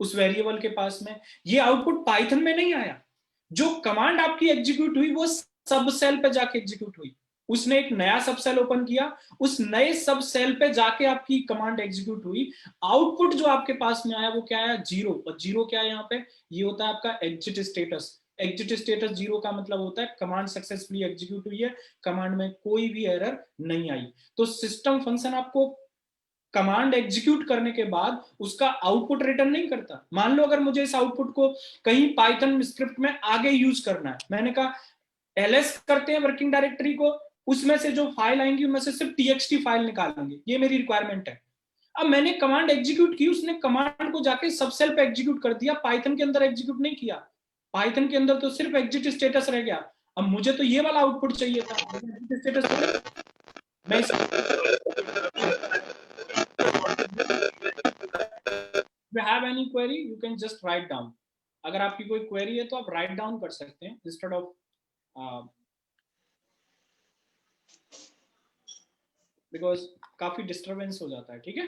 उस वेरिएबल के पास में? ये आउटपुट पाइथन में नहीं आया। जो कमांड आपकी एग्जीक्यूट हुई वो सब सेल पे जाके एग्जीक्यूट हुई। उसने एक नया सब सेल ओपन किया, उस नए सब सेल पे जाके आपकी कमांड एग्जीक्यूट हुई। आउटपुट जो आपके पास में आया वो क्या आया? 0। और 0 क्या है यहाँ पे? ये होता है आपका एग्जिट स्टेटस। एग्जिट स्टेटस 0 का मतलब होता है कमांड सक्सेसफुली एग्जीक्यूट हुई है, कमांड में कोई भी एरर नहीं आई। तो सिस्टम फंक्शन आपको कमांड एग्जीक्यूट करने के बाद उसका आउटपुट रिटर्न नहीं करता। मान लो अगर मुझे इस आउटपुट को कहीं पाइथन स्क्रिप्ट में आगे यूज करना है, मैंने कहा एलएस करते हैं वर्किंग डायरेक्टरी को, उसमें से जो फाइल आएंगी उनमें से सिर्फ टीएक्सटी फाइल निकालेंगे, ये मेरी रिक्वायरमेंट है। अब मैंने कमांड एग्जीक्यूट की, उसने कमांड को जाके सब सेल पे एग्जीक्यूट कर दिया, पाइथन के अंदर एग्जीक्यूट नहीं किया। पाइथन के अंदर तो सिर्फ एग्जिट स्टेटस रह गया। अब मुझे तो ये वाला आउटपुट चाहिए था, एग्जिट स्टेटस। मैं If you have any query, you can just write down. अगर आपकी कोई क्वेरी है तो आप राइट डाउन कर सकते हैं इंस्टेड ऑफ बिकॉज काफी डिस्टरबेंस हो जाता है। ठीक है,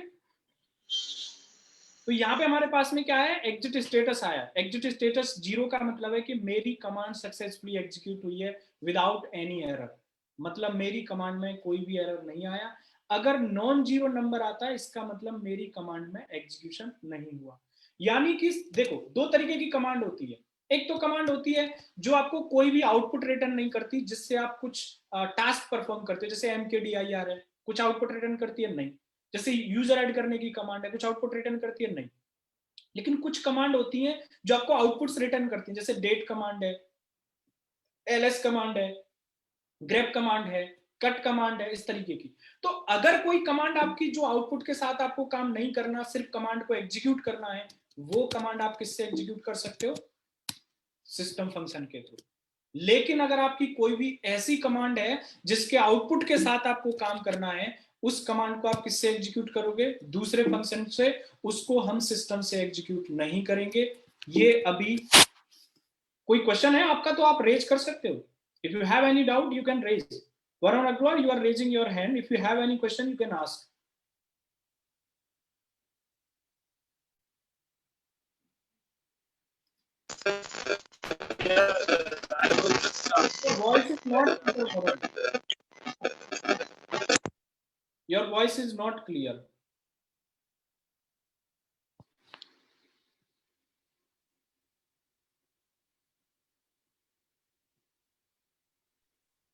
तो यहाँ पे हमारे पास में क्या है? एग्जिट स्टेटस आया। एग्जिट स्टेटस 0 का मतलब है कि मेरी कमांड सक्सेसफुली एग्जीक्यूट हुई है विदाउट एनी एरर, मतलब मेरी कमांड में कोई भी एरर नहीं आया। अगर नॉन जीरो नंबर आता है इसका मतलब मेरी कमांड में एग्जीक्यूशन नहीं हुआ। यानी कि देखो दो तरीके की कमांड होती है। एक तो कमांड होती है जो आपको कोई भी आउटपुट रिटर्न नहीं करती, जिससे आप कुछ टास्क परफॉर्म करते हो, जैसे mkdir है, कुछ आउटपुट रिटर्न करती है? नहीं। जैसे यूजर ऐड करने की कमांड है, कुछ आउटपुट रिटर्न करती है? नहीं। लेकिन कुछ कमांड होती हैं जो आपको आउटपुट्स रिटर्न करती हैं, जैसे डेट कमांड है, ls कमांड है, ग्रेप कमांड है, कट कमांड है, इस तरीके की। तो अगर कोई कमांड आपकी जो आउटपुट के साथ आपको काम नहीं करना, सिर्फ कमांड को एग्जीक्यूट करना है, वो कमांड आप किससे एग्जीक्यूट कर सकते हो? सिस्टम फंक्शन के थ्रू। लेकिन अगर आपकी कोई भी ऐसी कमांड है जिसके आउटपुट के साथ आपको काम करना है, उस कमांड को आप किससे एग्जीक्यूट करोगे? दूसरे फंक्शन से। उसको हम सिस्टम से एग्जीक्यूट नहीं करेंगे। ये अभी कोई क्वेश्चन है आपका तो आप रेज कर सकते हो। If you have any doubt you can raise. Varun Agarwal, you are raising your hand. If you have any question, you can ask. Your voice is not clear, Varun. Your voice is not clear.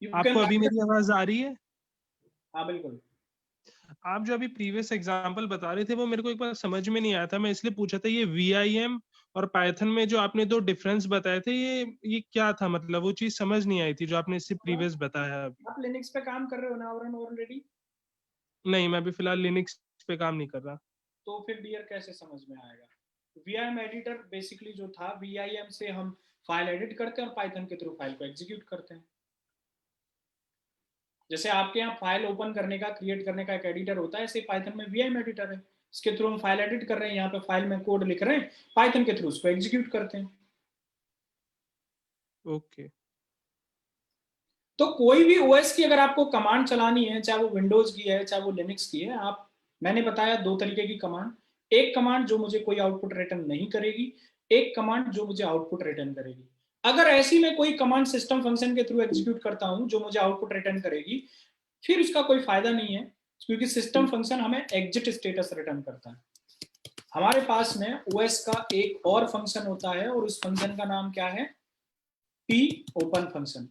आपको अभी मेरी आवाज आ रही है?
हाँ बिल्कुल।
आप जो अभी प्रीवियस एग्जांपल बता रहे थे वो मेरे को एक बार समझ में नहीं आया था, मैं इसलिए पूछा था। ये VIM और पाइथन में जो आपने दो डिफरेंस बताए थे, ये क्या था? मतलब वो चीज समझ नहीं आई थी जो आपने इससे प्रीवियस बताया अभी।
आप लिनक्स पे काम कर रहे हो ना वरुण ऑलरेडी?
नहीं, मैं अभी फिलहाल लिनक्स पे काम नहीं कर रहा।
तो फिर डियर कैसे समझ में आएगा? VIM एडिटर बेसिकली जो था, VIM से हम फाइल एडिट करते हैं और पाइथन के थ्रू फाइल को एग्जीक्यूट करते हैं। जैसे आपके यहाँ फाइल ओपन करने का, क्रिएट करने का एक एडिटर होता है, ऐसे पाइथन में VIM एडिटर है। इसके थ्रू हम फाइल एडिट कर रहे हैं, यहाँ पे फाइल में कोड लिख रहे हैं, पाइथन के थ्रू उसको एग्जीक्यूट करते हैं।
ओके।
तो कोई भी ओएस की अगर आपको कमांड चलानी है, चाहे वो विंडोज की है चाहे वो लिनक्स की है, आप, मैंने बताया दो तरीके की कमांड। एक कमांड जो मुझे कोई आउटपुट रिटर्न नहीं करेगी, एक कमांड जो मुझे आउटपुट रिटर्न करेगी। अगर ऐसी मैं कोई कमांड सिस्टम फंक्शन के थ्रू एग्जीक्यूट करता हूं जो मुझे आउटपुट रिटर्न करेगी, फिर उसका कोई फायदा नहीं है, क्योंकि सिस्टम फंक्शन हमें एग्जिट स्टेटस रिटर्न करता है। हमारे पास में ओएस का एक और फंक्शन होता है और उस फंक्शन का नाम क्या है? P open function.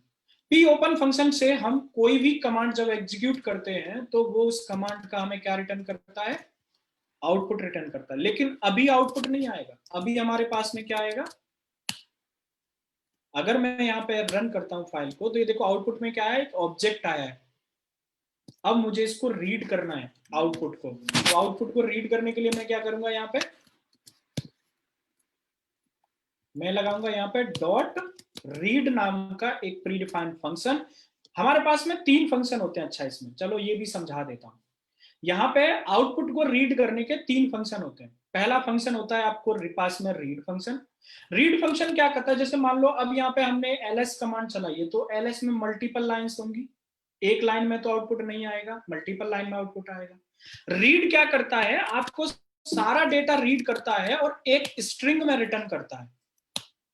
P open function से हम कोई भी कमांड जब एग्जीक्यूट करते हैं तो वो उस कमांड का हमें क्या रिटर्न करता है? आउटपुट रिटर्न करता है। लेकिन अभी आउटपुट नहीं आएगा, अभी हमारे पास में क्या आएगा? अगर मैं यहाँ पे रन करता हूं फाइल को, तो ये देखो आउटपुट में क्या है? एक ऑब्जेक्ट आया है। अब मुझे इसको रीड करना है आउटपुट को, तो आउटपुट को रीड करने के लिए मैं क्या करूंगा, यहाँ पे मैं लगाऊंगा यहाँ पे डॉट रीड नाम का एक प्री डिफाइंड फंक्शन। हमारे पास में 3 फंक्शन होते हैं, अच्छा इसमें चलो ये भी समझा देता हूं। यहाँ पे आउटपुट को रीड करने के 3 फंक्शन होते हैं। पहला फंक्शन होता है आपको पास में रीड फंक्शन। रीड फंक्शन क्या करता है, जैसे मान लो अब यहाँ पे हमने ls कमांड चलाई है, तो ls में मल्टीपल लाइंस होंगी, एक लाइन में तो आउटपुट नहीं आएगा, मल्टीपल लाइन में आउटपुट आएगा। रीड क्या करता है, आपको सारा डेटा रीड करता है और एक स्ट्रिंग में रिटर्न करता है।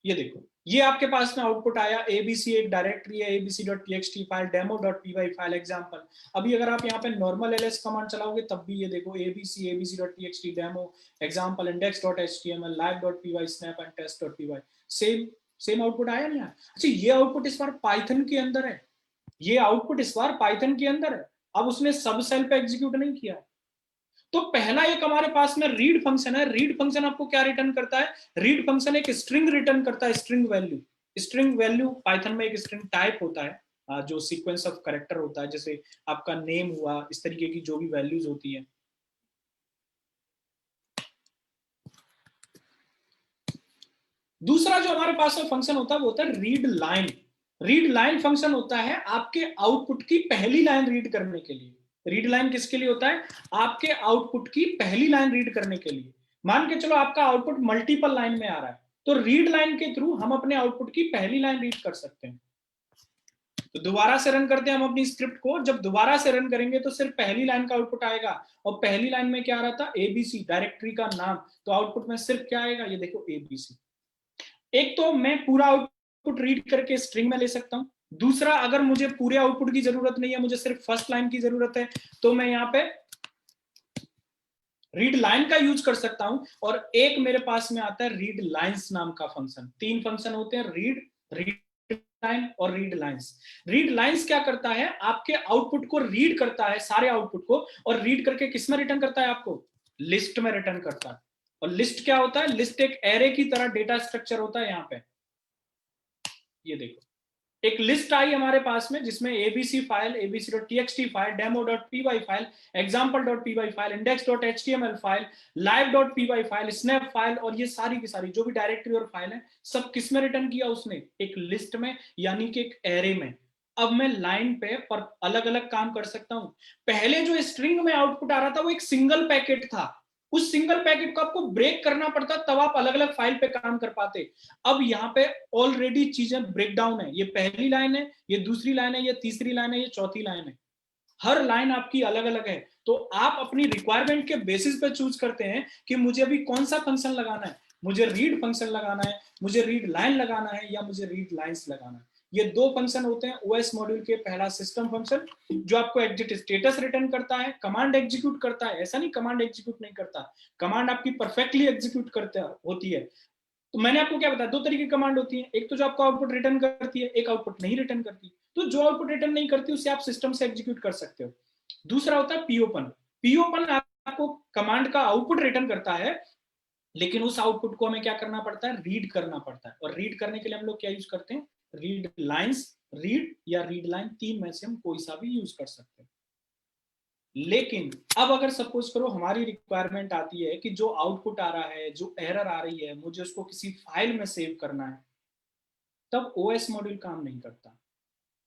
ये देखो, ये आपके पास में आउटपुट आया, एबीसी एक डायरेक्टरी है, abc.txt file, demo.py file, example. अभी अगर आप यहाँ पे नॉर्मल ls कमांड चलाओगे तब भी ये देखो, abc.txt demo, example, index.html, live.py, snap and test.py, same output आया नहीं आया? अच्छा, ये आउटपुट इस बार पाइथन के अंदर है, ये आउटपुट इस बार पाइथन के अंदर है। अब उसने सब सेल पे एग्जीक्यूट नहीं किया। तो पहला एक हमारे पास में रीड फंक्शन है। रीड फंक्शन आपको क्या रिटर्न करता है, रीड फंक्शन एक स्ट्रिंग रिटर्न करता है, string value. String value Python में एक स्ट्रिंग टाइप होता है, जो सीक्वेंस ऑफ कैरेक्टर होता है, जैसे आपका नेम हुआ, इस तरीके की जो भी वैल्यूज होती है। दूसरा जो हमारे पास में फंक्शन होता है वो होता है read line. Read line function होता है आपके आउटपुट की पहली लाइन रीड करने के लिए। रीड लाइन किसके लिए होता है, आपके आउटपुट की पहली लाइन रीड करने के लिए। मान के चलो आपका आउटपुट मल्टीपल लाइन में आ रहा है, तो रीड लाइन के थ्रू हम अपने आउटपुट की पहली लाइन रीड कर सकते हैं। तो दोबारा से रन करते हैं हम अपनी स्क्रिप्ट को। जब दोबारा से रन करेंगे तो सिर्फ पहली लाइन का आउटपुट आएगा, और पहली लाइन में क्या आ रहा था, एबीसी डायरेक्टरी का नाम, तो आउटपुट में सिर्फ क्या आएगा, ये देखो एबीसी। एक तो मैं पूरा आउटपुट रीड करके स्ट्रिंग में ले सकता हूं, दूसरा अगर मुझे पूरे आउटपुट की जरूरत नहीं है, मुझे सिर्फ फर्स्ट लाइन की जरूरत है, तो मैं यहाँ पे रीड लाइन का यूज कर सकता हूं। और एक मेरे पास में आता है रीड लाइंस नाम का फंक्शन। 3 फंक्शन होते हैं, रीड, रीड लाइन और रीड लाइंस। रीड लाइंस क्या करता है, आपके आउटपुट को रीड करता है, सारे आउटपुट को, और रीड करके किस में रिटर्न करता है, आपको लिस्ट में रिटर्न करता है। और लिस्ट क्या होता है, लिस्ट एक एरे की तरह डेटा स्ट्रक्चर होता है। यहाँ पे ये देखो, एक लिस्ट आई हमारे पास में जिसमें ABC file, abc.txt file, demo.py file, example.py file, index.html file, live.py file, snap file, और ये सारी की सारी जो भी डायरेक्टरी और फाइल है, सब किस में रिटर्न किया उसने, एक लिस्ट में, यानी कि एक एरे में। अब मैं लाइन पे पर अलग अलग काम कर सकता हूं। पहले जो स्ट्रिंग में आउटपुट आ रहा था वो एक सिंगल पैकेट था, उस सिंगल पैकेट को आपको ब्रेक करना पड़ता, तब आप अलग अलग फाइल पे काम कर पाते। अब यहाँ पे ऑलरेडी चीजें ब्रेक डाउन है, ये पहली लाइन है, ये दूसरी लाइन है, ये तीसरी लाइन है, ये चौथी लाइन है, हर लाइन आपकी अलग अलग है। तो आप अपनी रिक्वायरमेंट के बेसिस पे चूज करते हैं कि मुझे अभी कौन सा फंक्शन लगाना है, मुझे रीड फंक्शन लगाना है, मुझे रीड लाइन लगाना है, या मुझे रीड लाइंस लगाना है। ये 2 फंक्शन होते हैं ओएस मॉड्यूल के। पहला सिस्टम फंक्शन जो आपको एग्जिट स्टेटस रिटर्न करता है, कमांड एग्जीक्यूट करता है, ऐसा नहीं कमांड एग्जीक्यूट नहीं करता, कमांड आपकी परफेक्टली एग्जीक्यूट करता होती है। तो मैंने आपको क्या बताया, 2 तरीके की कमांड होती है, एक तो जो आपको आउटपुट रिटर्न करती है, एक आउटपुट नहीं रिटर्न करती। तो जो आउटपुट रिटर्न नहीं करती उसे आप सिस्टम से एग्जीक्यूट कर सकते हो। दूसरा होता है पीओपन। पीओपन आपको कमांड का आउटपुट रिटर्न करता है, लेकिन उस आउटपुट को हमें क्या करना पड़ता है, रीड करना पड़ता है। और रीड करने के लिए हम लोग क्या यूज करते हैं, रीड लाइंस, रीड या रीड लाइन, 3 में से हम कोई सा भी यूज कर सकते हैं। लेकिन अब अगर सपोज करो हमारी रिक्वायरमेंट आती है कि जो आउटपुट आ रहा है, जो एरर आ रही है, मुझे उसको किसी फाइल में सेव करना है, तब ओएस मॉड्यूल काम नहीं करता।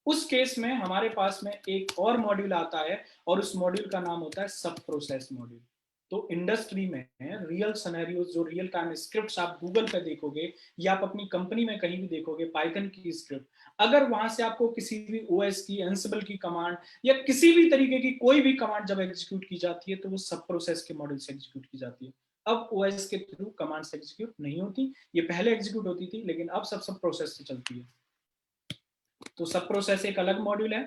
उस केस में हमारे पास में एक और मॉड्यूल आता है, और उस मॉड्यूल का नाम होता है सब प्रोसेस मॉड्यूल। तो इंडस्ट्री में रियल सिनेरियोस, जो रियल टाइम स्क्रिप्ट्स आप गूगल पे देखोगे या आप अपनी कंपनी में कहीं भी देखोगे पाइथन की स्क्रिप्ट, अगर वहां से आपको किसी भी ओएस की, एंसिबल की कमांड या किसी भी तरीके की कोई भी कमांड जब एग्जीक्यूट की जाती है, तो वो सब प्रोसेस के मॉड्यूल से एग्जीक्यूट की जाती है। अब ओएस के थ्रू कमांड से एग्जीक्यूट नहीं होती, ये पहले एग्जीक्यूट होती थी, लेकिन अब सब प्रोसेस से चलती है। तो सब प्रोसेस एक अलग मॉड्यूल है,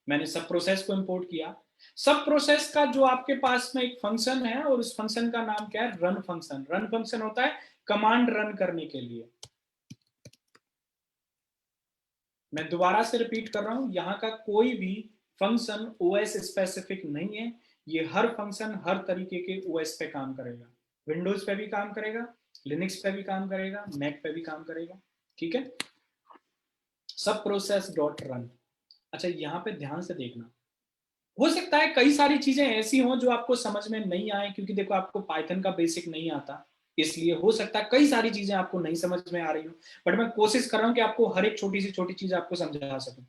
मैंने सब प्रोसेस को इंपोर्ट किया। सब प्रोसेस का जो आपके पास में एक फंक्शन है, और उस फंक्शन का नाम क्या है, रन फंक्शन। रन फंक्शन होता है कमांड रन करने के लिए। मैं दोबारा से रिपीट कर रहा हूं, यहां का कोई भी फंक्शन ओएस स्पेसिफिक नहीं है। ये हर फंक्शन हर तरीके के ओएस पे काम करेगा, विंडोज पे भी काम करेगा, लिनक्स पे भी काम करेगा, मैक पे भी काम करेगा। ठीक है, सब प्रोसेस डॉट रन। अच्छा, यहाँ पे ध्यान से देखना, हो सकता है कई सारी चीजें ऐसी हों जो आपको समझ में नहीं आए, क्योंकि देखो आपको पाइथन का बेसिक नहीं आता, इसलिए हो सकता है कई सारी चीजें आपको नहीं समझ में आ रही हो, बट मैं कोशिश कर रहा हूं कि आपको हर एक छोटी सी छोटी चीज आपको समझा सकूं।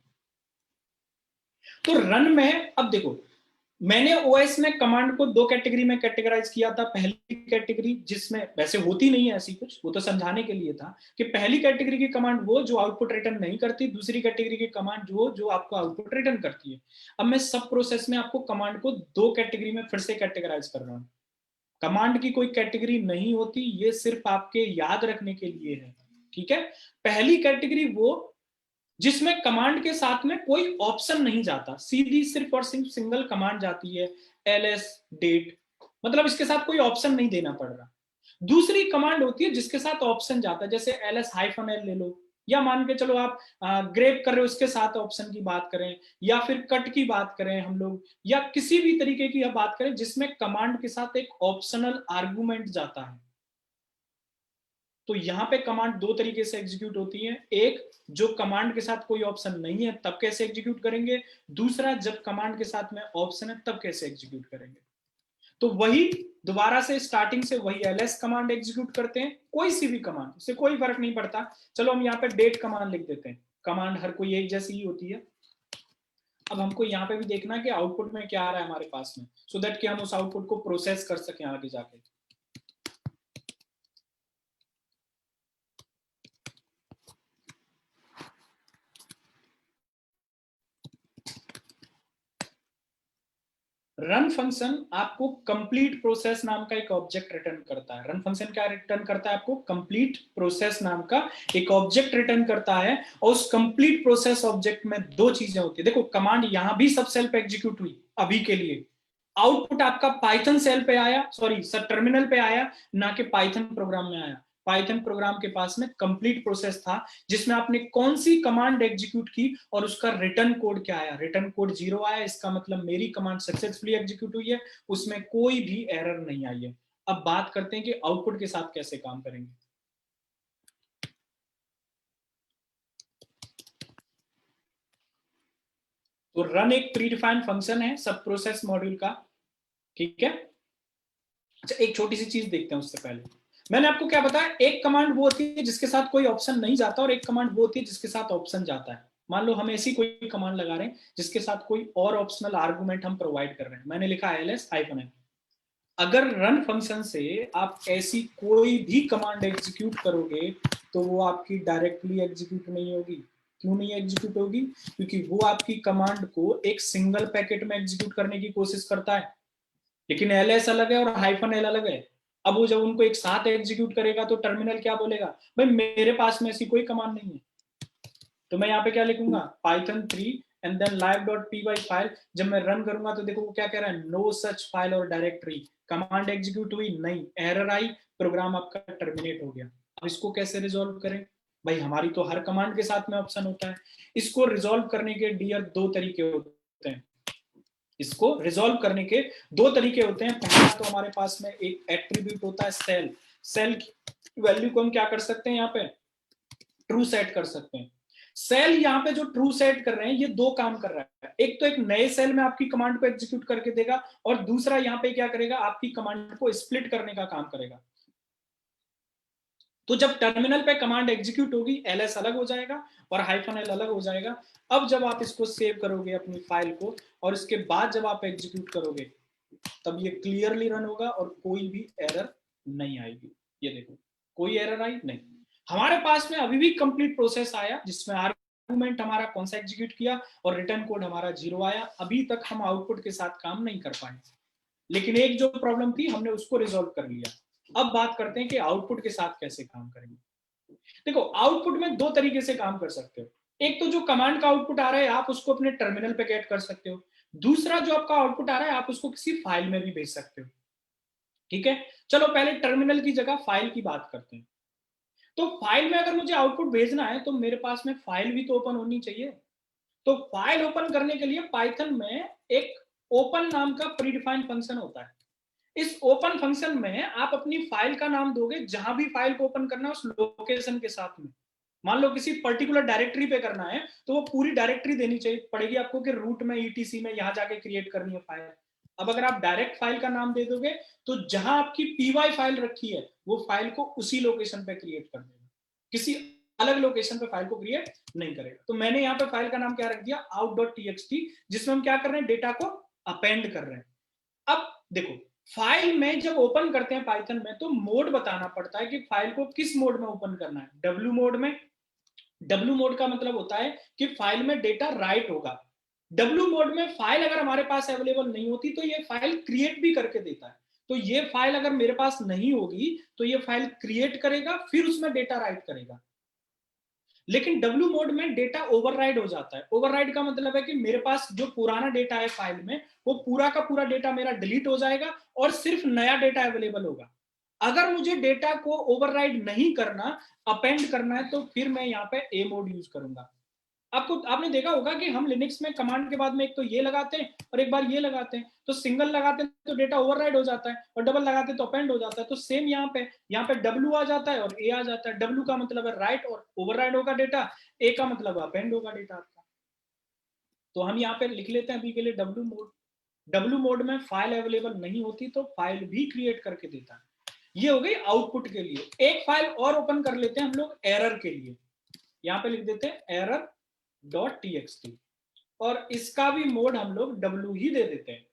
तो रन में अब देखो, मैंने ओएस में कमांड को दो कैटेगरी में कैटेगराइज किया था। पहली कैटेगरी, जिसमें वैसे होती नहीं है ऐसी कुछ, वो तो समझाने के लिए था कि पहली कैटेगरी की कमांड वो जो आउटपुट रिटर्न नहीं करती, दूसरी कैटेगरी की कमांड वो जो आपको आउटपुट रिटर्न करती है। अब मैं सब प्रोसेस में आपको कमांड को दो कैटेगरी में फिर से कैटेगराइज कर रहा हूं। कमांड की कोई कैटेगरी नहीं होती, ये सिर्फ आपके याद रखने के लिए है, ठीक है। पहली कैटेगरी वो जिसमें कमांड के साथ में कोई ऑप्शन नहीं जाता, सीधी सिर्फ और सिर्फ सिंगल कमांड जाती है, एलएस डेट, मतलब इसके साथ कोई ऑप्शन नहीं देना पड़ रहा। दूसरी कमांड होती है जिसके साथ ऑप्शन जाता है, जैसे एलएस हाइफन एल ले लो, या मान के चलो आप ग्रेप कर रहे हो उसके साथ ऑप्शन की बात करें, या फिर कट की बात करें हम लोग, या किसी भी तरीके की बात करें जिसमें कमांड के साथ एक ऑप्शनल आर्गुमेंट जाता है। तो यहां पे कमांड दो तरीके से एग्जीक्यूट होती है, एक जो कमांड के साथ कोई ऑप्शन नहीं है तब कैसे एग्जीक्यूट करेंगे, दूसरा जब कमांड के साथ में ऑप्शन है तब कैसे एग्जीक्यूट करेंगे। तो वही दोबारा से स्टार्टिंग से वही एलएस कमांड एग्जीक्यूट करते हैं, कोई सी भी कमांड, इससे कोई फर्क नहीं पड़ता। चलो हम यहाँ पे डेट कमांड लिख देते हैं, कमांड हर कोई एक जैसी ही होती है। अब हमको यहाँ पे भी देखना है कि आउटपुट में क्या आ रहा है हमारे पास में, सो दैट कि हम उस आउटपुट को प्रोसेस कर सकें आगे जाके। रन फंक्शन आपको कंप्लीट प्रोसेस नाम का एक ऑब्जेक्ट रिटर्न करता है। रन फंक्शन क्या रिटर्न करता है आपको? कंप्लीट प्रोसेस नाम का एक ऑब्जेक्ट रिटर्न करता है, और उस कंप्लीट प्रोसेस ऑब्जेक्ट में दो चीजें होती है। देखो कमांड यहां भी सब सेल पे एग्जीक्यूट हुई अभी के लिए, आउटपुट आपका पाइथन सेल पे आया, सॉरी सर टर्मिनल पे आया, ना कि पाइथन प्रोग्राम में आया। पाइथन प्रोग्राम के पास में कंप्लीट प्रोसेस था जिसमें आपने कौन सी कमांड एग्जीक्यूट की और उसका रिटर्न कोड क्या आया। रिटर्न कोड 0 आया, इसका मतलब मेरी कमांड सक्सेसफुली एग्जीक्यूट हुई है, उसमें कोई भी एरर नहीं आई है। अब बात करते हैं कि आउटपुट के साथ कैसे काम करेंगे। तो रन एक प्रीडिफाइंड फंक्शन है सब प्रोसेस मॉड्यूल का, ठीक है। अच्छा, एक छोटी सी चीज देखते हैं उससे पहले। मैंने आपको क्या बताया, एक कमांड वो होती है जिसके साथ कोई ऑप्शन नहीं जाता, और एक कमांड वो होती है जिसके साथ ऑप्शन जाता है। मान लो हम ऐसी कोई कमांड लगा रहे हैं जिसके साथ कोई और ऑप्शनल आर्गुमेंट हम प्रोवाइड कर रहे हैं। मैंने लिखा एलएस हाइफन एन। अगर रन फंक्शन से आप ऐसी कोई भी कमांड एग्जीक्यूट करोगे तो वो आपकी डायरेक्टली एग्जीक्यूट नहीं होगी। क्यों नहीं एग्जीक्यूट होगी? क्योंकि वो आपकी कमांड को एक सिंगल पैकेट में एग्जीक्यूट करने की कोशिश करता है, लेकिन एलएस अलग है और हाइफन एल अलग है। अब वो जब उनको एक साथ एग्जीक्यूट करेगा तो टर्मिनल क्या बोलेगा? भाई मेरे पास में ऐसी कोई कमांड नहीं है। तो मैं यहाँ पे क्या लिखूंगा? Python 3 and then live.py file. जब मैं रन करूंगा तो देखो वो क्या कह रहा है, नो सच फाइल और डायरेक्टरी। कमांड एग्जीक्यूट हुई नहीं, एरर आई, प्रोग्राम आपका टर्मिनेट हो गया। अब इसको कैसे रिजॉल्व करें? भाई हमारी तो हर कमांड के साथ में ऑप्शन होता है। इसको रिजॉल्व करने के डियर दो तरीके होते हैं। इसको रिजॉल्व करने के दो तरीके होते हैं। पहला तो हमारे पास में एक एट्रीब्यूट होता है सेल। सेल की वैल्यू को हम क्या कर सकते हैं, यहाँ पे ट्रू सेट कर सकते हैं। सेल यहाँ पे जो ट्रू सेट कर रहे हैं ये दो काम कर रहा है। एक तो एक नए सेल में आपकी कमांड को एग्जीक्यूट करके देगा, और दूसरा यहाँ पे क्या करेगा, आपकी कमांड को स्प्लिट करने का काम करेगा। तो जब टर्मिनल पे कमांड एग्जीक्यूट होगी एलएस अलग हो जाएगा और हाइफन एल अलग हो जाएगा। अब जब आप इसको सेव करोगे अपनी फाइल को, और इसके बाद जब आप एग्जीक्यूट करोगे तब ये क्लियरली रन होगा और कोई भी एरर नहीं आएगी। ये देखो कोई एरर आई नहीं। हमारे पास में अभी भी कंप्लीट प्रोसेस आया जिसमें आर्गुमेंट हमारा कौन सा एग्जीक्यूट किया और रिटर्न कोड हमारा 0 आया। अभी तक हम आउटपुट के साथ काम नहीं कर पाए, लेकिन एक जो प्रॉब्लम थी हमने उसको रिजॉल्व कर लिया। अब बात करते हैं कि आउटपुट के साथ कैसे काम करेंगे। देखो आउटपुट में दो तरीके से काम कर सकते हो। एक तो जो कमांड का आउटपुट आ रहा है आप उसको अपने टर्मिनल पे गेट कर सकते हो। दूसरा जो आपका आउटपुट आ रहा है आप उसको किसी फाइल में भी भेज सकते हो, ठीक है। चलो पहले टर्मिनल की जगह फाइल की बात करते हैं। तो फाइल में अगर मुझे आउटपुट भेजना है तो मेरे पास में फाइल भी तो ओपन होनी चाहिए। तो फाइल ओपन करने के लिए पाइथन में एक ओपन नाम का प्रीडिफाइंड फंक्शन होता है। इस ओपन फंक्शन में आप अपनी फाइल का नाम दोगे, जहां भी फाइल को ओपन करना है उस लोकेशन के साथ में। मान लो किसी पर्टिकुलर डायरेक्टरी पे करना है तो वो पूरी डायरेक्टरी देनी चाहिए पड़ेगी आपको कि रूट में ईटीसी में यहां जाके क्रिएट करनी है फाइल। अब अगर आप डायरेक्ट फाइल का नाम दे दोगे तो जहां आपकी पीवाई फाइल रखी है वो फाइल को उसी लोकेशन पे क्रिएट कर देगा, किसी अलग लोकेशन पे फाइल को क्रिएट नहीं करेगा। तो मैंने यहाँ पे फाइल का नाम क्या रख दिया, out.txt, जिसमें हम क्या कर रहे हैं, डेटा को अपेंड कर रहे हैं। अब देखो फाइल में जब ओपन करते हैं पाइथन में तो मोड बताना पड़ता है कि फाइल को किस मोड में ओपन करना है, डब्ल्यू मोड में। डब्ल्यू मोड का मतलब होता है कि फाइल में डेटा राइट होगा। डब्ल्यू मोड में फाइल अगर हमारे पास अवेलेबल नहीं होती तो ये फाइल क्रिएट भी करके देता है। तो ये फाइल अगर मेरे पास नहीं होगी तो ये फाइल क्रिएट करेगा, फिर उसमें डेटा राइट करेगा। लेकिन डब्ल्यू मोड में डेटा ओवरराइड हो जाता है। ओवरराइड का मतलब है कि मेरे पास जो पुराना डेटा है फाइल में वो पूरा का पूरा डेटा मेरा डिलीट हो जाएगा और सिर्फ नया डेटा अवेलेबल होगा। अगर मुझे डेटा को ओवरराइड नहीं करना, अपेंड करना है, तो फिर मैं यहाँ पे ए मोड यूज करूंगा। आपने देखा होगा कि हम लिनक्स में कमांड के बाद में एक तो ये लगाते हैं और एक बार ये लगाते हैं, तो सिंगल लगाते हैं तो डेटा ओवरराइड हो जाता है और डबल लगाते हैं तो अपेंड हो जाता है। तो सेम यहाँ पे डब्ल्यू आ जाता है और ए आ जाता है। डब्ल्यू का मतलब है राइट और ओवरराइड होगा डेटा, ए का मतलब अपेंड होगा डेटा आपका। तो हम यहाँ पे लिख लेते हैं अभी के लिए डब्ल्यू मोड। डब्ल्यू मोड में फाइल अवेलेबल नहीं होती तो फाइल भी क्रिएट करके देता है। ये हो गई आउटपुट के लिए। एक फाइल और ओपन कर लेते हैं हम लोग एरर के लिए। यहाँ पे लिख देते हैं error.txt और इसका भी मोड हम लोग w ही दे देते हैं।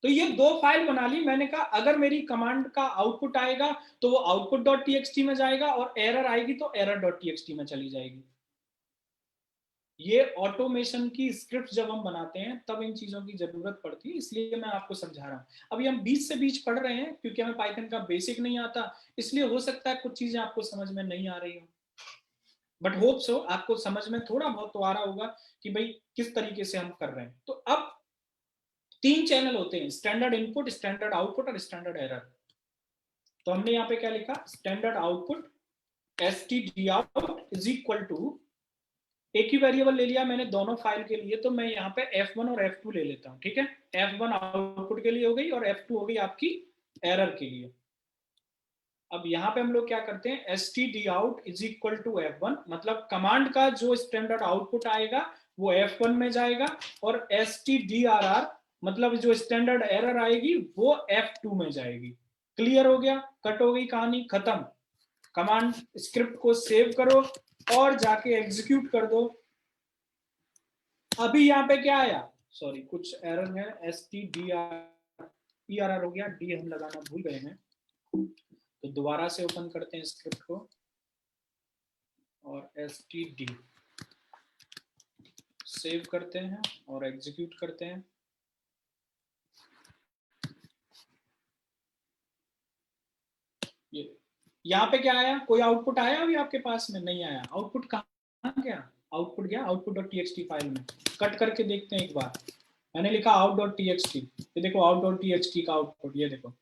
तो ये दो फाइल बना ली। मैंने कहा अगर मेरी कमांड का आउटपुट आएगा तो वो output.txt में जाएगा और एरर आएगी तो error.txt में चली जाएगी। ये ऑटोमेशन की स्क्रिप्ट जब हम बनाते हैं तब इन चीजों की जरूरत पड़ती है, इसलिए मैं आपको समझा रहा हूँ। अभी हम बीच से बीच पढ़ रहे हैं क्योंकि हमें पाइथन का बेसिक नहीं आता, इसलिए हो सकता है कुछ चीजें आपको समझ में नहीं आ रही हो, बट होप सो आपको समझ में थोड़ा बहुत तो आ रहा होगा कि भाई किस तरीके से हम कर रहे हैं। तो अब 3 चैनल होते हैं, स्टैंडर्ड इनपुट, स्टैंडर्ड आउटपुट और स्टैंडर्ड एरर। तो हमने यहाँ पे क्या लिखा, standard output stdout is equal to, एक ही वेरिएबल ले लिया मैंने दोनों फाइल के लिए, तो मैं यहाँ पे f1 और f2 ले लेता हूँ। ठीक है, f1 आउटपुट के लिए हो गई और f2 हो गई आपकी एरर के लिए। अब यहाँ पे हम लोग क्या करते हैं, stdout is equal to f1, मतलब कमांड का जो स्टैंडर्ड आउटपुट आएगा वो f1 में जाएगा और stdrr मतलब जो स्टैंडर्ड एरर आएगी वो f2 में जाएगी। क्लियर हो गया, कट हो गई कहानी, खत्म। कमांड स्क्रिप्ट को सेव करो और जाके एग्जीक्यूट कर दो। अभी यहाँ पे क्या आया, सॉरी कुछ एरर है, stdrr हो गया, डी हम लगाना भूल गए हैं, तो दोबारा से ओपन करते हैं स्क्रिप्ट को और std सेव करते हैं और एग्जीक्यूट करते हैं। ये यहाँ पे क्या आया, कोई आउटपुट आया अभी आपके पास में? नहीं आया। आउटपुट कहाँ गया, आउटपुट गया output.txt फाइल में। कट करके देखते हैं एक बार। मैंने लिखा out.txt, ये देखो out.txt का आउटपुट, ये देखो।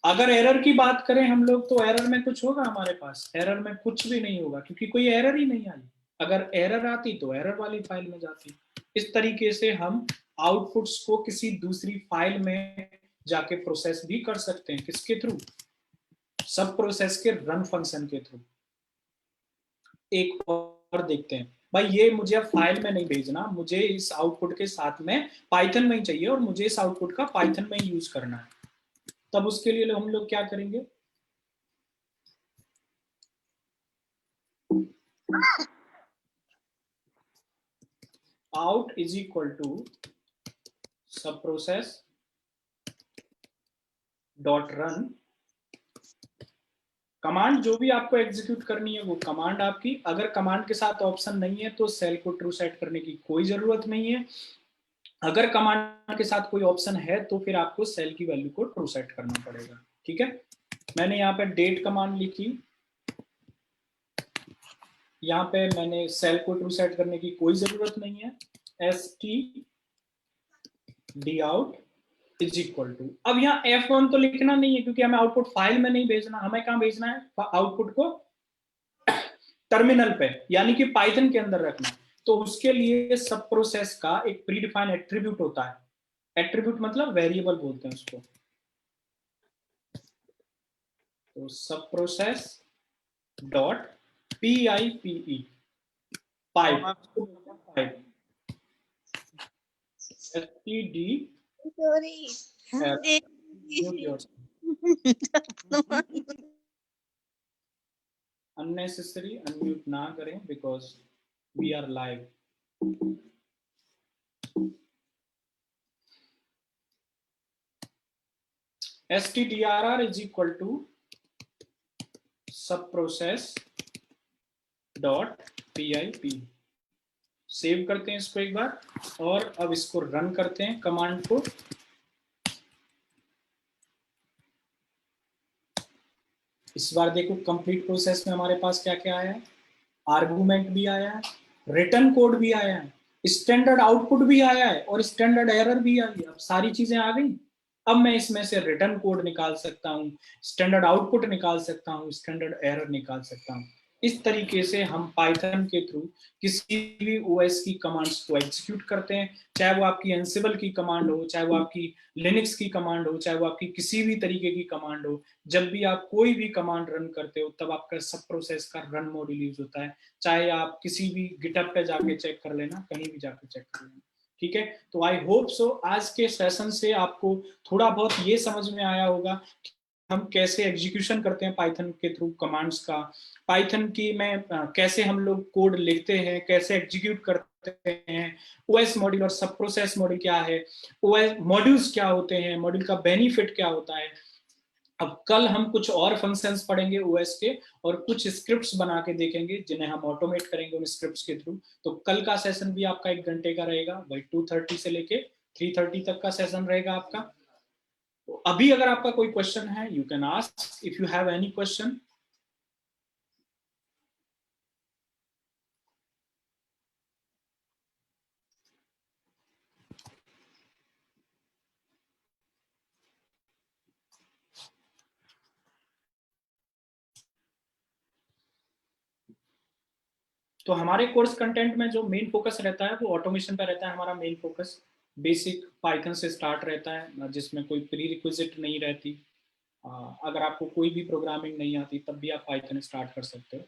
अगर एरर की बात करें हम लोग तो एरर में कुछ होगा हमारे पास? एरर में कुछ भी नहीं होगा क्योंकि कोई एरर ही नहीं आई। अगर एरर आती तो एरर वाली फाइल में जाती। इस तरीके से हम आउटपुट्स को किसी दूसरी फाइल में जाके प्रोसेस भी कर सकते हैं। किसके थ्रू? सब प्रोसेस के रन फंक्शन के थ्रू। एक और देखते हैं भाई, ये मुझे फाइल में नहीं भेजना, मुझे इस आउटपुट के साथ में पाइथन में ही चाहिए और मुझे इस आउटपुट का पाइथन में ही यूज करना है। तब उसके लिए हम लोग क्या करेंगे, out इज इक्वल टू सब प्रोसेस डॉट रन। कमांड जो भी आपको एग्जीक्यूट करनी है वो कमांड आपकी। अगर कमांड के साथ ऑप्शन नहीं है तो सेल को ट्रू सेट करने की कोई जरूरत नहीं है। अगर कमांड के साथ कोई ऑप्शन है तो फिर आपको सेल की वैल्यू को ट्रू सेट करना पड़ेगा। ठीक है, मैंने यहाँ पे डेट कमांड लिखी, यहाँ पे मैंने सेल को ट्रू सेट करने की कोई जरूरत नहीं है। stdout इज इक्वल टू, अब यहाँ f1 तो लिखना नहीं है क्योंकि हमें आउटपुट फाइल में नहीं भेजना, हमें कहाँ भेजना है, आउटपुट को टर्मिनल पे यानी कि पाइथन के अंदर रखना। तो उसके लिए सब प्रोसेस का एक प्रीडिफाइंड एट्रीब्यूट होता है। एट्रीब्यूट मतलब वेरिएबल बोलते हैं उसको। तो सब process dot PIPE pipe STD unnecessary unmute ना करें because we are live. STDRR is equal to subprocess dot PIP. Save करते हैं इसको एक बार और अब इसको रन करते हैं कमांड को। इस बार देखो कंप्लीट प्रोसेस में हमारे पास क्या क्या आया है, आर्गुमेंट भी आया है, रिटर्न कोड भी आया है, स्टैंडर्ड आउटपुट भी आया है और स्टैंडर्ड एरर भी आई है। अब सारी चीजें आ गई। अब मैं इसमें से रिटर्न कोड निकाल सकता हूँ, स्टैंडर्ड आउटपुट निकाल सकता हूँ, स्टैंडर्ड एरर निकाल सकता हूँ। इस तरीके से हम पाइथन के थ्रू किसी भी ओएस की कमांड्स को एग्जीक्यूट करते हैं, चाहे वो आपकी एंसिबल की कमांड हो, चाहे वो आपकी लिनक्स की कमांड हो, चाहे वो आपकी किसी भी तरीके की कमांड हो। जब भी आप कोई भी कमांड रन करते हो तब आपका सब प्रोसेस का रन मॉड्यूल यूज होता है। चाहे आप किसी भी गिटहब पे जाके चेक कर लेना, कहीं भी जाके चेक कर लेना, ठीक है। तो आई होप सो आज के सेशन से आपको थोड़ा बहुत ये समझ में आया होगा हम कैसे एग्जीक्यूशन करते हैं पाइथन के थ्रू कमांड्स का, पाइथन की में कैसे हम लोग कोड लिखते हैं, कैसे एग्जीक्यूट करते हैं, ओएस मॉड्यूल और सब प्रोसेस मॉड्यूल क्या है, ओएस मॉड्यूल्स क्या होते हैं, मॉड्यूल का बेनिफिट क्या होता है। अब कल हम कुछ और फंक्शंस पढ़ेंगे ओएस के और कुछ स्क्रिप्ट्स बना के देखेंगे जिन्हें हम ऑटोमेट करेंगे उन स्क्रिप्ट्स के थ्रू। तो कल का सेशन भी आपका 1 घंटे का रहेगा, वही 2:30 से लेके 3:30 तक का सेशन रहेगा आपका। तो अभी अगर आपका कोई क्वेश्चन है you can ask if you have any question. तो हमारे कोर्स कंटेंट में जो मेन फोकस रहता है वो ऑटोमेशन पे रहता है। हमारा मेन फोकस बेसिक पाइथन से स्टार्ट रहता है जिसमें कोई प्री रिक्विजिट नहीं रहती। अगर आपको कोई भी प्रोग्रामिंग नहीं आती तब भी आप पाइथन स्टार्ट कर सकते हो।